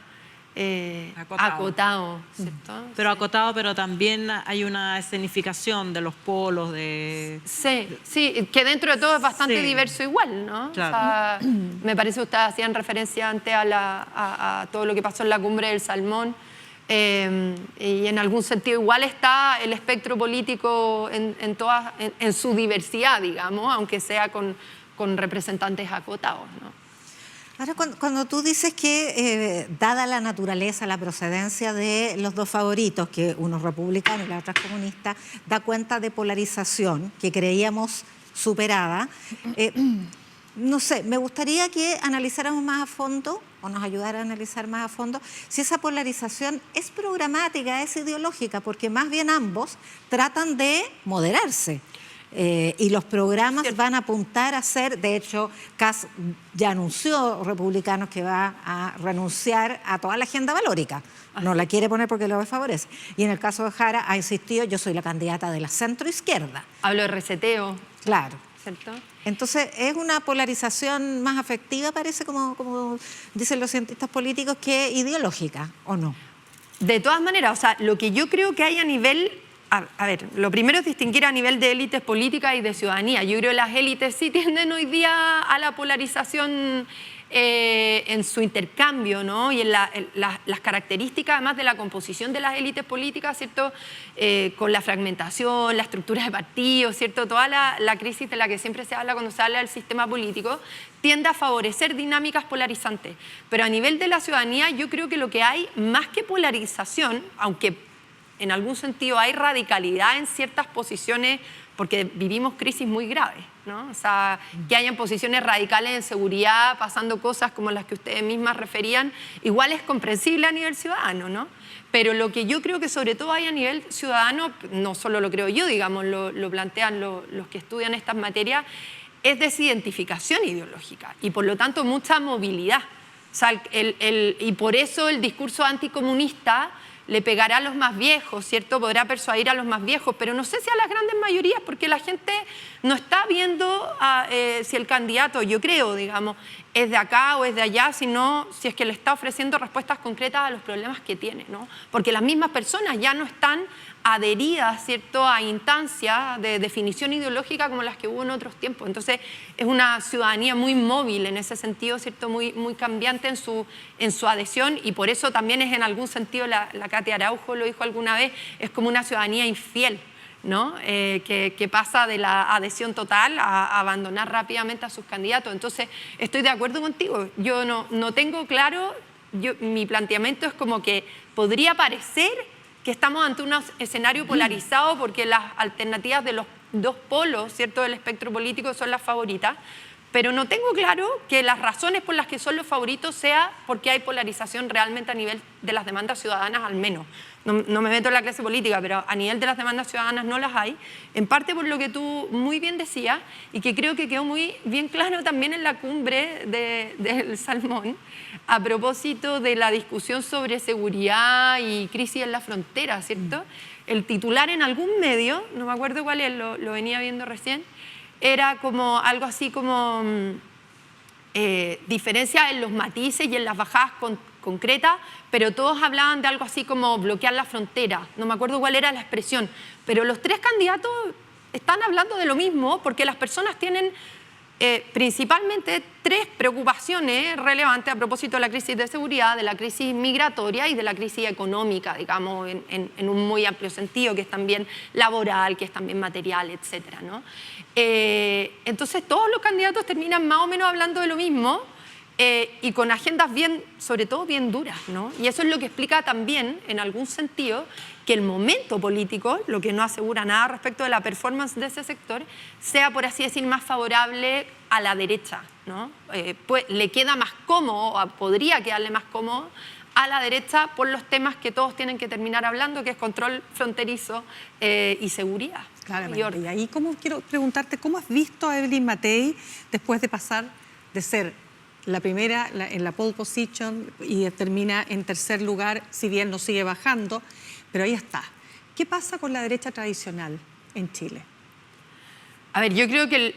[SPEAKER 10] acotado, ¿cierto?
[SPEAKER 3] Pero acotado, pero también hay una escenificación de los polos de...
[SPEAKER 10] Sí, que dentro de todo es bastante diverso igual, ¿no?
[SPEAKER 3] Claro.
[SPEAKER 10] O sea, me parece que ustedes hacían referencia antes a todo lo que pasó en la Cumbre del Salmón, y en algún sentido igual está el espectro político en su diversidad, digamos, aunque sea con con representantes acotados, ¿no?
[SPEAKER 4] Ahora, cuando tú dices que, dada la naturaleza, la procedencia de los dos favoritos, que uno es republicano y la otra es comunista, da cuenta de polarización que creíamos superada, no sé, me gustaría que analizáramos más a fondo, o nos ayudara a analizar más a fondo, si esa polarización es programática, es ideológica, porque más bien ambos tratan de moderarse. Y los programas van a apuntar a ser, de hecho, Kass ya anunció, republicanos, que va a renunciar a toda la agenda valórica. No la quiere poner porque lo desfavorece. Y en el caso de Jara ha insistido, yo soy la candidata de la centro-izquierda.
[SPEAKER 10] Hablo de reseteo.
[SPEAKER 4] Claro.
[SPEAKER 10] ¿Cierto?
[SPEAKER 4] Entonces, es una polarización más afectiva, parece, como dicen los cientistas políticos, que ideológica, ¿o no?
[SPEAKER 10] De todas maneras, o sea, lo que yo creo que hay a nivel... A ver, lo primero es distinguir a nivel de élites políticas y de ciudadanía. Yo creo que las élites sí tienden hoy día a la polarización en su intercambio, ¿no? Y en las características, además de la composición de las élites políticas, ¿cierto? Con la fragmentación, la estructura de partidos, ¿cierto? Toda la crisis de la que siempre se habla cuando se habla del sistema político, tiende a favorecer dinámicas polarizantes. Pero a nivel de la ciudadanía, yo creo que lo que hay, más que polarización, aunque en algún sentido hay radicalidad en ciertas posiciones, porque vivimos crisis muy graves, ¿no? O sea, que hayan posiciones radicales en seguridad, pasando cosas como las que ustedes mismas referían, igual es comprensible a nivel ciudadano, ¿no? Pero lo que yo creo que sobre todo hay a nivel ciudadano, no solo lo creo yo, digamos, lo plantean los que estudian estas materias, es desidentificación ideológica y por lo tanto mucha movilidad. O sea, y por eso el discurso anticomunista le pegará a los más viejos, ¿cierto? Podrá persuadir a los más viejos, pero no sé si a las grandes mayorías, porque la gente no está viendo si el candidato, yo creo, digamos, es de acá o es de allá, sino si es que le está ofreciendo respuestas concretas a los problemas que tiene, ¿no? Porque las mismas personas ya no están adheridas, ¿cierto?, a instancias de definición ideológica como las que hubo en otros tiempos. Entonces, es una ciudadanía muy móvil en ese sentido, ¿cierto?, muy cambiante en su adhesión, y por eso también es en algún sentido, la Katia Araujo lo dijo alguna vez, es como una ciudadanía infiel, ¿no? Que pasa de la adhesión total a abandonar rápidamente a sus candidatos. Entonces, estoy de acuerdo contigo. Yo no tengo claro, mi planteamiento es como que podría parecer que estamos ante un escenario polarizado porque las alternativas de los dos polos, ¿cierto?, del espectro político son las favoritas, pero no tengo claro que las razones por las que son los favoritos sea porque hay polarización realmente a nivel de las demandas ciudadanas, al menos. No me meto en la clase política, pero a nivel de las demandas ciudadanas no las hay, en parte por lo que tú muy bien decías y que creo que quedó muy bien claro también en la cumbre del Salmón, a propósito de la discusión sobre seguridad y crisis en la frontera, ¿cierto? El titular en algún medio, no me acuerdo cuál es, lo venía viendo recién, era como algo así como diferencia en los matices y en las bajadas concretas, pero todos hablaban de algo así como bloquear la frontera. No me acuerdo cuál era la expresión, pero los tres candidatos están hablando de lo mismo porque las personas tienen principalmente tres preocupaciones relevantes a propósito de la crisis de seguridad, de la crisis migratoria y de la crisis económica, digamos, en un muy amplio sentido, que es también laboral, que es también material, etcétera, ¿no? Entonces, todos los candidatos terminan más o menos hablando de lo mismo y con agendas bien, sobre todo bien duras, ¿no? Y eso es lo que explica también, en algún sentido, que el momento político, lo que no asegura nada respecto de la performance de ese sector, sea, por así decir, más favorable a la derecha, ¿no? Pues le queda más cómodo, o podría quedarle más cómodo a la derecha por los temas que todos tienen que terminar hablando, que es control fronterizo y seguridad.
[SPEAKER 2] Claramente. Y ahí quiero preguntarte, ¿cómo has visto a Evelyn Matei después de pasar de ser la primera en la pole position y termina en tercer lugar, si bien no sigue bajando, pero ahí está? ¿Qué pasa con la derecha tradicional en Chile?
[SPEAKER 10] A ver, yo creo que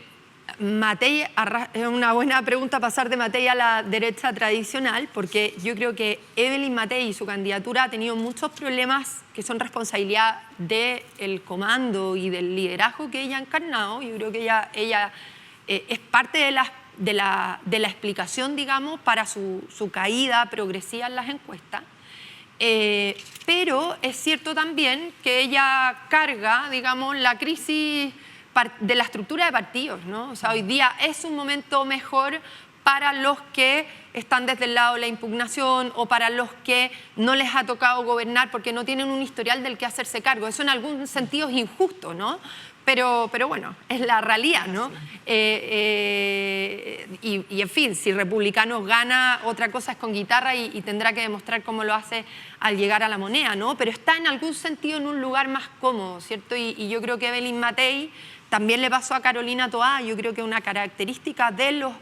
[SPEAKER 10] Matei es una buena pregunta pasar de Matei a la derecha tradicional, porque yo creo que Evelyn Matei y su candidatura ha tenido muchos problemas que son responsabilidad del comando y del liderazgo que ella ha encarnado. Yo creo que ella es parte de la explicación, digamos, para su caída progresiva en las encuestas. Pero es cierto también que ella carga, digamos, la crisis de la estructura de partidos, ¿no? O sea, hoy día es un momento mejor para los que están desde el lado de la impugnación o para los que no les ha tocado gobernar porque no tienen un historial del que hacerse cargo. Eso en algún sentido es injusto, ¿no? Pero bueno, es la realidad, ¿no? Y en fin, si Republicanos gana, otra cosa es con guitarra y tendrá que demostrar cómo lo hace al llegar a la moneda, ¿no? Pero está en algún sentido en un lugar más cómodo, ¿cierto? Y yo creo que Evelyn Matei también le pasó a Carolina Toá. Yo creo que una característica de los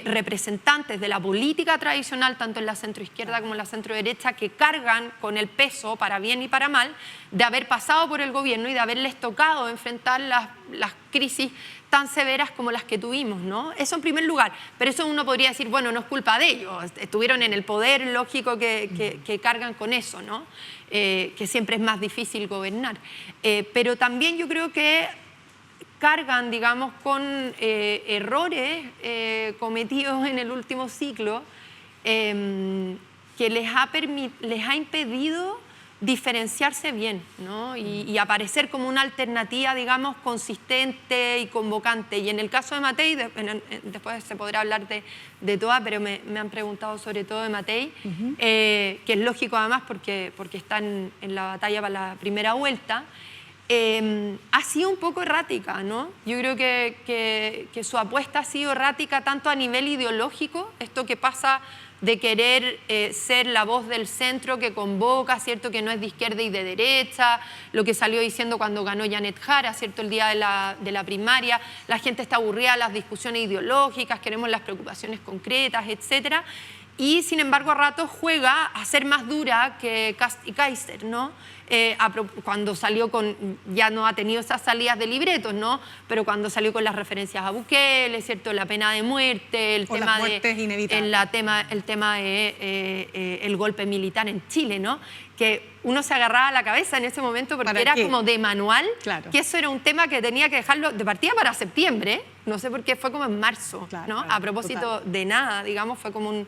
[SPEAKER 10] representantes de la política tradicional, tanto en la centroizquierda como en la centroderecha, que cargan con el peso, para bien y para mal, de haber pasado por el gobierno y de haberles tocado enfrentar las crisis tan severas como las que tuvimos, ¿no? Eso en primer lugar. Pero eso uno podría decir, bueno, no es culpa de ellos. Estuvieron en el poder, lógico que cargan con eso, ¿no? Que siempre es más difícil gobernar. Pero también yo creo que cargan, digamos, con errores cometidos en el último ciclo que les ha impedido diferenciarse bien, ¿no? Y aparecer como una alternativa, digamos, consistente y convocante. Y en el caso de Matei, después se podrá hablar de Toá, pero me han preguntado sobre todo de Matei, que es lógico además porque están en la batalla para la primera vuelta. Ha sido un poco errática, ¿no? Yo creo que su apuesta ha sido errática tanto a nivel ideológico, esto que pasa de querer ser la voz del centro que convoca, ¿cierto? Que no es de izquierda y de derecha, lo que salió diciendo cuando ganó Janet Jara, ¿cierto? El día de la primaria, la gente está aburrida de las discusiones ideológicas, queremos las preocupaciones concretas, etcétera. Y sin embargo a ratos juega a ser más dura que Kast y Kaiser, ¿no? Cuando salió ya no ha tenido esas salidas de libretos, ¿no? Pero cuando salió con las referencias a Bukele, ¿cierto? La pena de muerte, el tema de el golpe militar en Chile, ¿no? Que uno se agarraba a la cabeza en ese momento porque era como de manual, claro, que eso era un tema que tenía que dejarlo de partida para septiembre, no sé por qué, fue como en marzo, claro, ¿no? Claro, a propósito de nada, digamos, fue como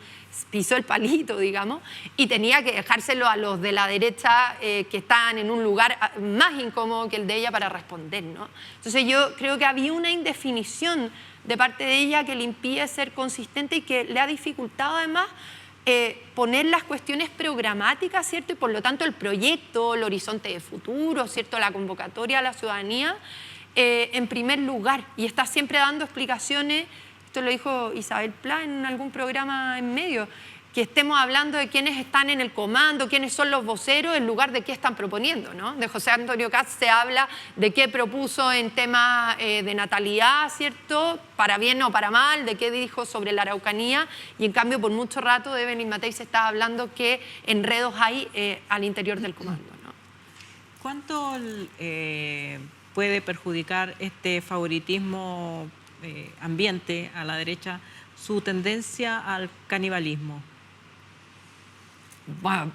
[SPEAKER 10] pisó el palito, digamos, y tenía que dejárselo a los de la derecha que estaban en un lugar más incómodo que el de ella para responder, ¿no? Entonces yo creo que había una indefinición de parte de ella que le impide ser consistente y que le ha dificultado además poner las cuestiones programáticas, ¿cierto? Y por lo tanto el proyecto, el horizonte de futuro, ¿cierto? La convocatoria a la ciudadanía en primer lugar. Y está siempre dando explicaciones, esto lo dijo Isabel Pla en algún programa en medio, que estemos hablando de quiénes están en el comando, quiénes son los voceros, en lugar de qué están proponiendo, ¿no? De José Antonio Kast se habla de qué propuso en temas de natalidad, ¿cierto? Para bien o para mal, de qué dijo sobre la Araucanía, y en cambio por mucho rato de Evelyn Matei se está hablando qué enredos hay al interior del comando, ¿no?
[SPEAKER 3] ¿Cuánto puede perjudicar este favoritismo ambiente a la derecha su tendencia al canibalismo?
[SPEAKER 10] Bueno,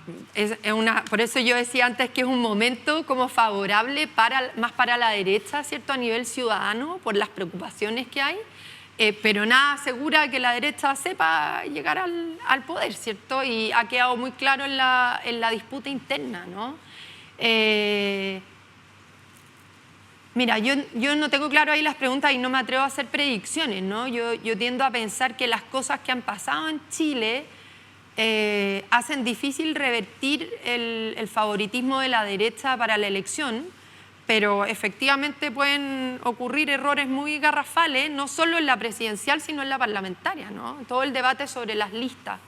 [SPEAKER 10] por eso yo decía antes que es un momento como favorable más para la derecha, ¿cierto? A nivel ciudadano, por las preocupaciones que hay, pero nada asegura que la derecha sepa llegar al poder, ¿cierto? Y ha quedado muy claro en la disputa interna, ¿no? Mira, yo no tengo claro ahí las preguntas y no me atrevo a hacer predicciones, ¿no? Yo tiendo a pensar que las cosas que han pasado en Chile hacen difícil revertir el favoritismo de la derecha para la elección, pero efectivamente pueden ocurrir errores muy garrafales, no solo en la presidencial, sino en la parlamentaria, ¿no? Todo el debate sobre las listas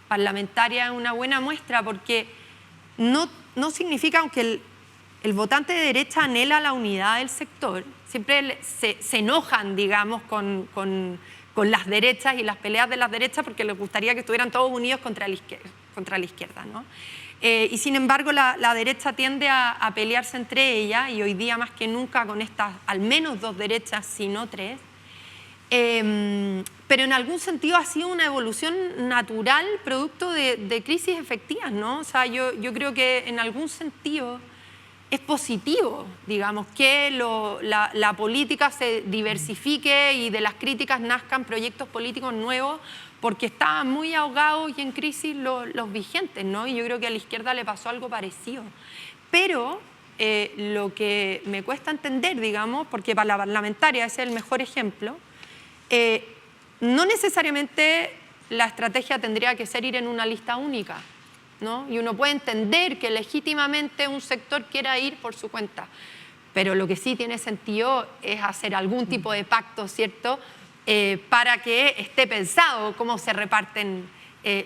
[SPEAKER 10] parlamentarias es una buena muestra, porque no significa, aunque el votante de derecha anhela la unidad del sector, siempre se enojan, digamos, con las derechas y las peleas de las derechas porque les gustaría que estuvieran todos unidos contra la izquierda, ¿no? Y sin embargo la derecha tiende a pelearse entre ellas, y hoy día más que nunca con estas al menos dos derechas, si no tres, pero en algún sentido ha sido una evolución natural producto de crisis efectivas, ¿no? O sea, yo creo que en algún sentido es positivo, digamos, que la política se diversifique y de las críticas nazcan proyectos políticos nuevos, porque estaban muy ahogados y en crisis los vigentes, ¿no? Y yo creo que a la izquierda le pasó algo parecido. Pero lo que me cuesta entender, digamos, porque para la parlamentaria ese es el mejor ejemplo, no necesariamente la estrategia tendría que ser ir en una lista única, ¿no? Y uno puede entender que legítimamente un sector quiera ir por su cuenta, pero lo que sí tiene sentido es hacer algún tipo de pacto, ¿cierto?, para que esté pensado cómo se reparten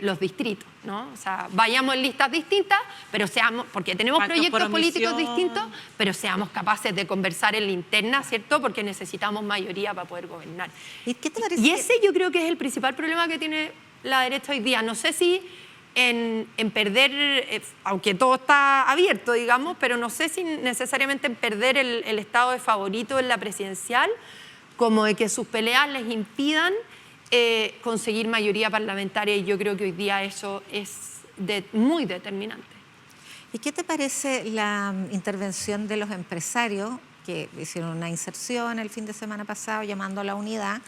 [SPEAKER 10] los distritos, ¿no? O sea, vayamos en listas distintas, pero seamos, porque tenemos proyectos políticos distintos, pero seamos capaces de conversar en la interna, ¿cierto? Porque necesitamos mayoría para poder gobernar.
[SPEAKER 4] ¿Y qué te parece?
[SPEAKER 10] Y ese yo creo que es el principal problema que tiene la derecha hoy día. No sé si en perder, aunque todo está abierto, digamos, pero no sé si necesariamente en perder el estado de favorito en la presidencial, como de que sus peleas les impidan conseguir mayoría parlamentaria, y yo creo que hoy día eso es muy determinante.
[SPEAKER 4] ¿Y qué te parece la intervención de los empresarios que hicieron una inserción el fin de semana pasado llamando a la unidad,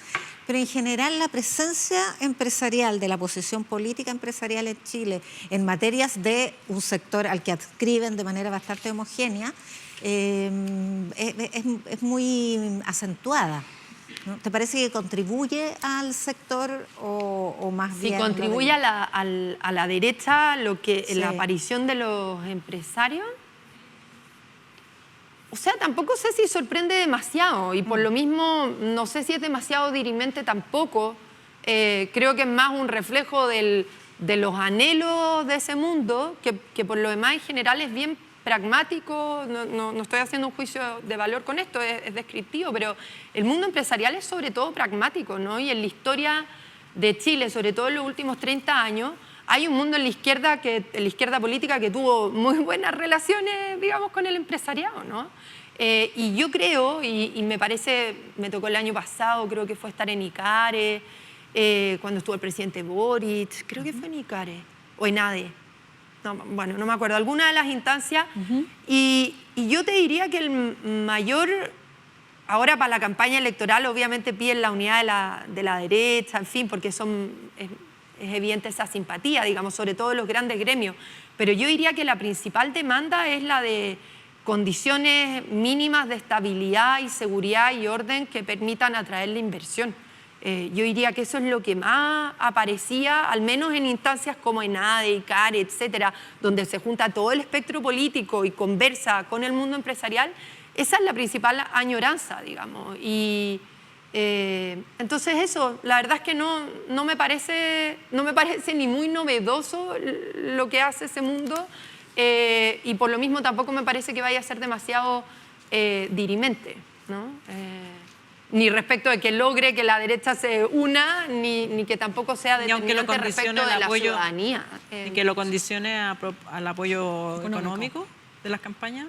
[SPEAKER 4] pero en general la presencia empresarial de la posición política empresarial en Chile en materias de un sector al que adscriben de manera bastante homogénea es muy acentuada? ¿No? ¿Te parece que contribuye al sector o más bien?
[SPEAKER 10] Si contribuye a la derecha la aparición de los empresarios, o sea, tampoco sé si sorprende demasiado, y por lo mismo no sé si es demasiado dirimente tampoco. Creo que es más un reflejo de los anhelos de ese mundo, que por lo demás en general es bien pragmático. No estoy haciendo un juicio de valor con esto, es descriptivo, pero el mundo empresarial es sobre todo pragmático, ¿no? Y en la historia de Chile, sobre todo en los últimos 30 años, hay un mundo en la izquierda política que tuvo muy buenas relaciones, digamos, con el empresariado, ¿no? Y yo creo, y me parece, me tocó el año pasado, creo que fue estar en Icare, cuando estuvo el presidente Boric, creo que fue en Icare, o en ADE. No, bueno, no me acuerdo, alguna de las instancias, y yo te diría que el mayor, ahora para la campaña electoral obviamente piden la unidad de la derecha, en fin, porque es evidente esa simpatía, digamos, sobre todo los grandes gremios, pero yo diría que la principal demanda es la de condiciones mínimas de estabilidad y seguridad y orden que permitan atraer la inversión. Yo diría que eso es lo que más aparecía, al menos en instancias como ENADE, ICARE, etcétera, donde se junta todo el espectro político y conversa con el mundo empresarial. Esa es la principal añoranza, digamos. Y entonces eso, la verdad es que no me parece ni muy novedoso lo que hace ese mundo, y por lo mismo tampoco me parece que vaya a ser demasiado dirimente, ¿no? Ni respecto de que logre que la derecha se una, ni que tampoco sea determinante respecto de la ciudadanía.
[SPEAKER 3] ¿Y que lo condicione al apoyo económico de las campañas?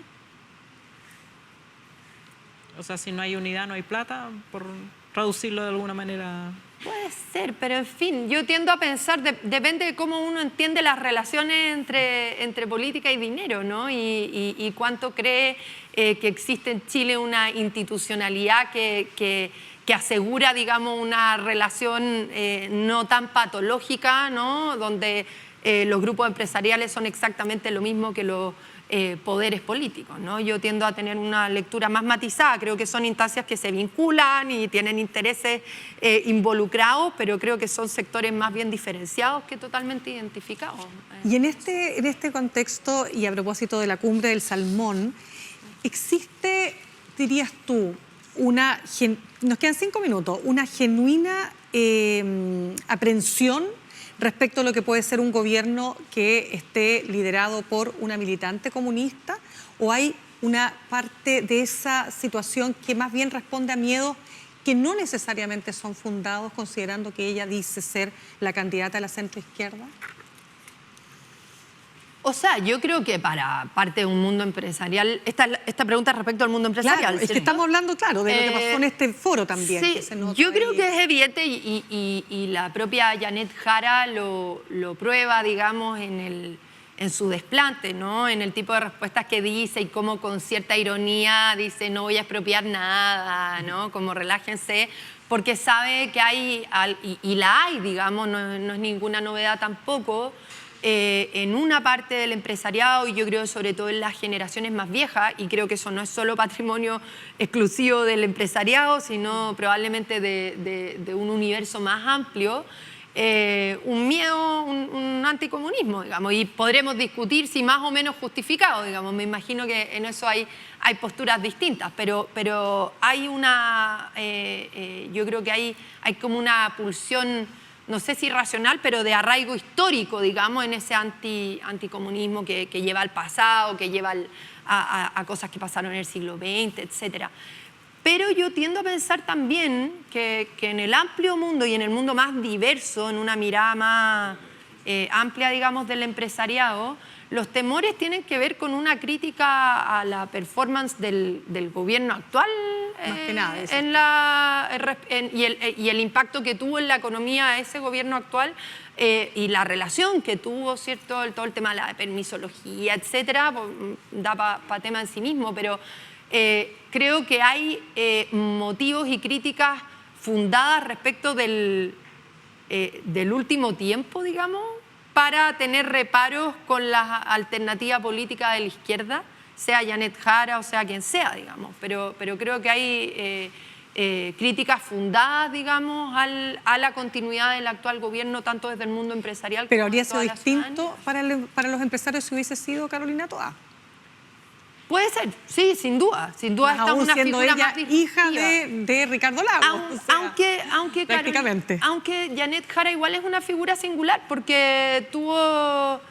[SPEAKER 3] O sea, si no hay unidad, no hay plata, por traducirlo de alguna manera.
[SPEAKER 10] Puede ser, pero en fin, yo tiendo a pensar, depende de cómo uno entiende las relaciones entre política y dinero, ¿no? Y cuánto cree que existe en Chile una institucionalidad que asegura, digamos, una relación no tan patológica, ¿no? Donde los grupos empresariales son exactamente lo mismo que los poderes políticos, ¿no? Yo tiendo a tener una lectura más matizada, creo que son instancias que se vinculan y tienen intereses involucrados, pero creo que son sectores más bien diferenciados que totalmente identificados.
[SPEAKER 2] Y en este contexto, y a propósito de la cumbre del Salmón, ¿existe, dirías tú, nos quedan 5 minutos, una genuina aprehensión respecto a lo que puede ser un gobierno que esté liderado por una militante comunista, o hay una parte de esa situación que más bien responde a miedos que no necesariamente son fundados, considerando que ella dice ser la candidata a la centroizquierda?
[SPEAKER 10] O sea, yo creo que para parte de un mundo empresarial, esta pregunta es respecto al mundo empresarial.
[SPEAKER 2] Claro, es que estamos hablando, claro, de lo que pasó en este foro también.
[SPEAKER 10] Sí,
[SPEAKER 2] que se nota
[SPEAKER 10] yo creo
[SPEAKER 2] ahí.
[SPEAKER 10] que es evidente y la propia Janet Jara lo prueba, digamos, en su desplante, ¿no? En el tipo de respuestas que dice y cómo con cierta ironía dice no voy a expropiar nada, ¿no? Como relájense, porque sabe que hay, y la hay, digamos, no es ninguna novedad tampoco, en una parte del empresariado, y yo creo sobre todo en las generaciones más viejas, y creo que eso no es solo patrimonio exclusivo del empresariado, sino probablemente de un universo más amplio, un miedo, un anticomunismo, digamos, y podremos discutir si más o menos justificado, digamos. Me imagino que en eso hay posturas distintas, pero hay una, yo creo que hay como una pulsión, no sé si racional, pero de arraigo histórico, digamos, en ese anticomunismo que lleva al pasado, que lleva a cosas que pasaron en el siglo XX, etcétera. Pero yo tiendo a pensar también que en el amplio mundo y en el mundo más diverso, en una mirada más amplia, digamos, del empresariado, los temores tienen que ver con una crítica a la performance del gobierno actual
[SPEAKER 2] Más que nada, eso.
[SPEAKER 10] y el impacto que tuvo en la economía ese gobierno actual y la relación que tuvo, ¿cierto? Todo el tema de la permisología, etcétera, da para tema en sí mismo, pero creo que hay motivos y críticas fundadas respecto del último tiempo, digamos, para tener reparos con la alternativa política de la izquierda, sea Janet Jara o sea quien sea, digamos. Pero creo que hay críticas fundadas, digamos, a la continuidad del actual gobierno, tanto desde el mundo empresarial
[SPEAKER 2] Pero
[SPEAKER 10] como
[SPEAKER 2] habría
[SPEAKER 10] de
[SPEAKER 2] sido
[SPEAKER 10] toda la
[SPEAKER 2] distinto para los empresarios si hubiese sido Carolina Toá.
[SPEAKER 10] Puede ser, sí, sin duda. Sin duda está una
[SPEAKER 2] siendo
[SPEAKER 10] figura
[SPEAKER 2] ella
[SPEAKER 10] más disruptiva.
[SPEAKER 2] hija de Ricardo Lagos. O sea,
[SPEAKER 10] aunque
[SPEAKER 2] prácticamente.
[SPEAKER 10] Aunque Janet Jara igual es una figura singular porque tuvo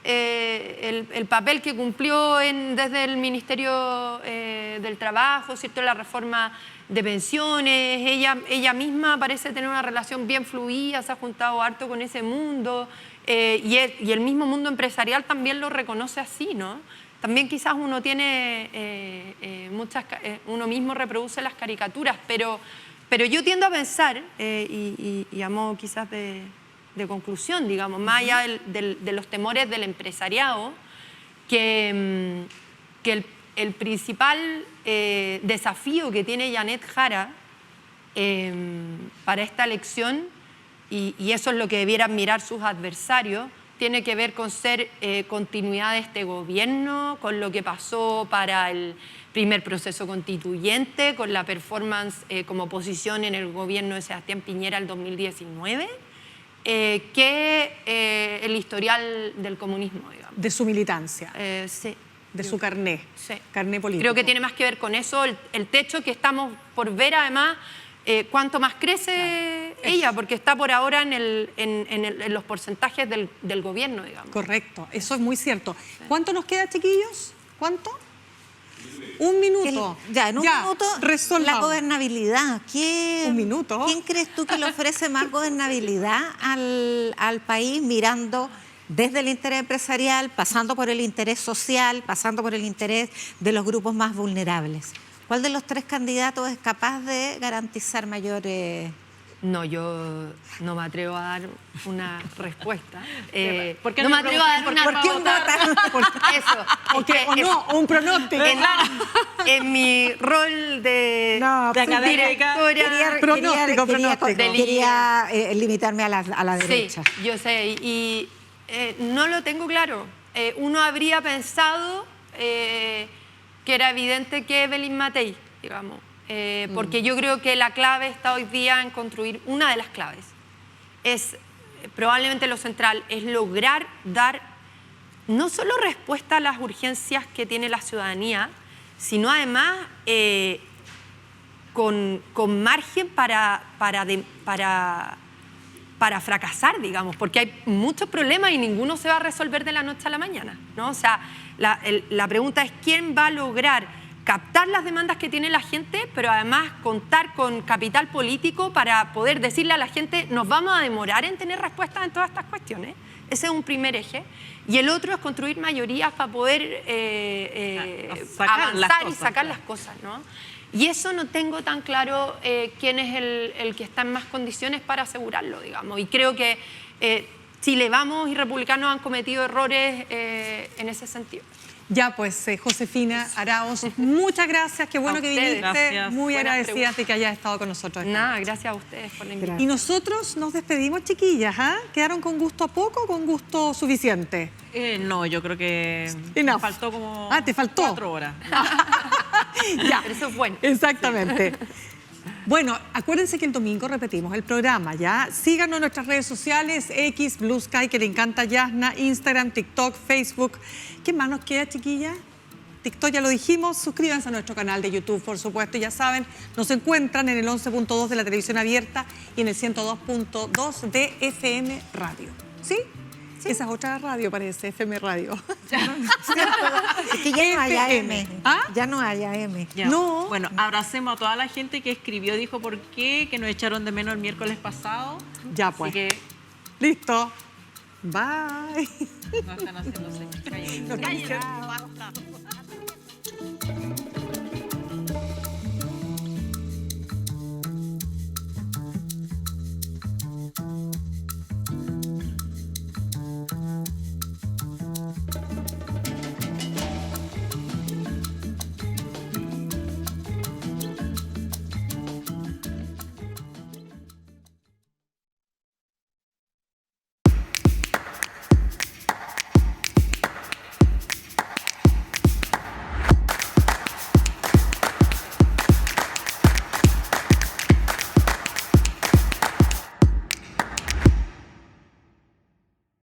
[SPEAKER 10] el papel que cumplió desde el Ministerio del Trabajo, ¿cierto? La reforma de pensiones. Ella misma parece tener una relación bien fluida, se ha juntado harto con ese mundo y el mismo mundo empresarial también lo reconoce así, ¿no? También quizás uno tiene uno mismo reproduce las caricaturas, pero yo tiendo a pensar, y a modo quizás de conclusión, digamos, más allá de los temores del empresariado, que el principal desafío que tiene Janet Jara para esta elección, y eso es lo que debieran mirar sus adversarios, tiene que ver con ser continuidad de este gobierno, con lo que pasó para el primer proceso constituyente, con la performance como oposición en el gobierno de Sebastián Piñera el 2019, que el historial del comunismo, digamos.
[SPEAKER 2] De su militancia.
[SPEAKER 10] Sí.
[SPEAKER 2] De su carné.
[SPEAKER 10] Sí.
[SPEAKER 2] Carné político.
[SPEAKER 10] Creo que tiene más que ver con eso, el techo que estamos por ver además. Cuánto más crece ella, porque está por ahora en los porcentajes del gobierno, digamos.
[SPEAKER 2] Correcto, eso es muy cierto. ¿Cuánto nos queda, chiquillos? ¿Cuánto? Un minuto.
[SPEAKER 4] En un minuto,
[SPEAKER 2] resolvamos.
[SPEAKER 4] la gobernabilidad.
[SPEAKER 2] Un minuto.
[SPEAKER 4] ¿Quién crees tú que le ofrece más gobernabilidad al país mirando desde el interés empresarial, pasando por el interés social, pasando por el interés de los grupos más vulnerables? ¿Cuál de los tres candidatos es capaz de garantizar mayores?
[SPEAKER 10] No, yo no me atrevo a dar una respuesta.
[SPEAKER 3] ¿Por qué
[SPEAKER 10] no me atrevo a dar una
[SPEAKER 4] ¿Por quién vota?
[SPEAKER 10] Eso.
[SPEAKER 2] Un pronóstico.
[SPEAKER 10] En mi rol de directora.
[SPEAKER 4] Quería limitarme a la derecha.
[SPEAKER 10] Sí, yo sé. Y no lo tengo claro. Uno habría pensado que era evidente que Evelyn Matei, digamos, porque yo creo que la clave está hoy día en construir, una de las claves, es probablemente lo central, es lograr dar no solo respuesta a las urgencias que tiene la ciudadanía, sino además con margen para fracasar, digamos, porque hay muchos problemas y ninguno se va a resolver de la noche a la mañana, ¿no? O sea, la pregunta es quién va a lograr captar las demandas que tiene la gente, pero además contar con capital político para poder decirle a la gente nos vamos a demorar en tener respuestas en todas estas cuestiones. Ese es un primer eje. Y el otro es construir mayorías para poder avanzar y sacar las cosas, ¿no? Y eso no tengo tan claro quién es el que está en más condiciones para asegurarlo, digamos. Y creo que Chile Vamos y Republicanos han cometido errores en ese sentido.
[SPEAKER 2] Ya, pues, Josefina Arauz, muchas gracias. Qué bueno
[SPEAKER 10] A
[SPEAKER 2] que
[SPEAKER 10] ustedes.
[SPEAKER 2] viniste.
[SPEAKER 3] Gracias.
[SPEAKER 2] Muy
[SPEAKER 10] Buenas
[SPEAKER 2] agradecida de que hayas estado con nosotros.
[SPEAKER 10] Nada, gracias a ustedes por la invitación.
[SPEAKER 2] Y nosotros nos despedimos, chiquillas. ¿Ah? ¿Quedaron con gusto a poco o con gusto suficiente?
[SPEAKER 3] No, yo creo que
[SPEAKER 2] Enough.
[SPEAKER 3] me faltó como
[SPEAKER 2] Ah, ¿te faltó?
[SPEAKER 3] 4 horas.
[SPEAKER 2] Ya,
[SPEAKER 10] Pero eso es bueno.
[SPEAKER 2] exactamente. Bueno, acuérdense que el domingo repetimos el programa, ¿ya? Síganos en nuestras redes sociales, X, Blue Sky, que le encanta Yasna, Instagram, TikTok, Facebook. ¿Qué más nos queda, chiquilla? TikTok ya lo dijimos. Suscríbanse a nuestro canal de YouTube, por supuesto. Ya saben, nos encuentran en el 11.2 de la televisión abierta y en el 102.2 de FM Radio. ¿Sí? Esa es otra radio, parece, FM Radio.
[SPEAKER 4] Es que ya no hay AM.
[SPEAKER 2] ¿Ah?
[SPEAKER 4] Ya no hay AM.
[SPEAKER 3] Ya.
[SPEAKER 2] No.
[SPEAKER 3] Bueno, abracemos a toda la gente que escribió, dijo por qué, que nos echaron de menos el miércoles pasado.
[SPEAKER 2] Ya, pues.
[SPEAKER 3] Así que
[SPEAKER 2] Listo. Bye.
[SPEAKER 3] no están haciendo señas.
[SPEAKER 2] Nos vemos.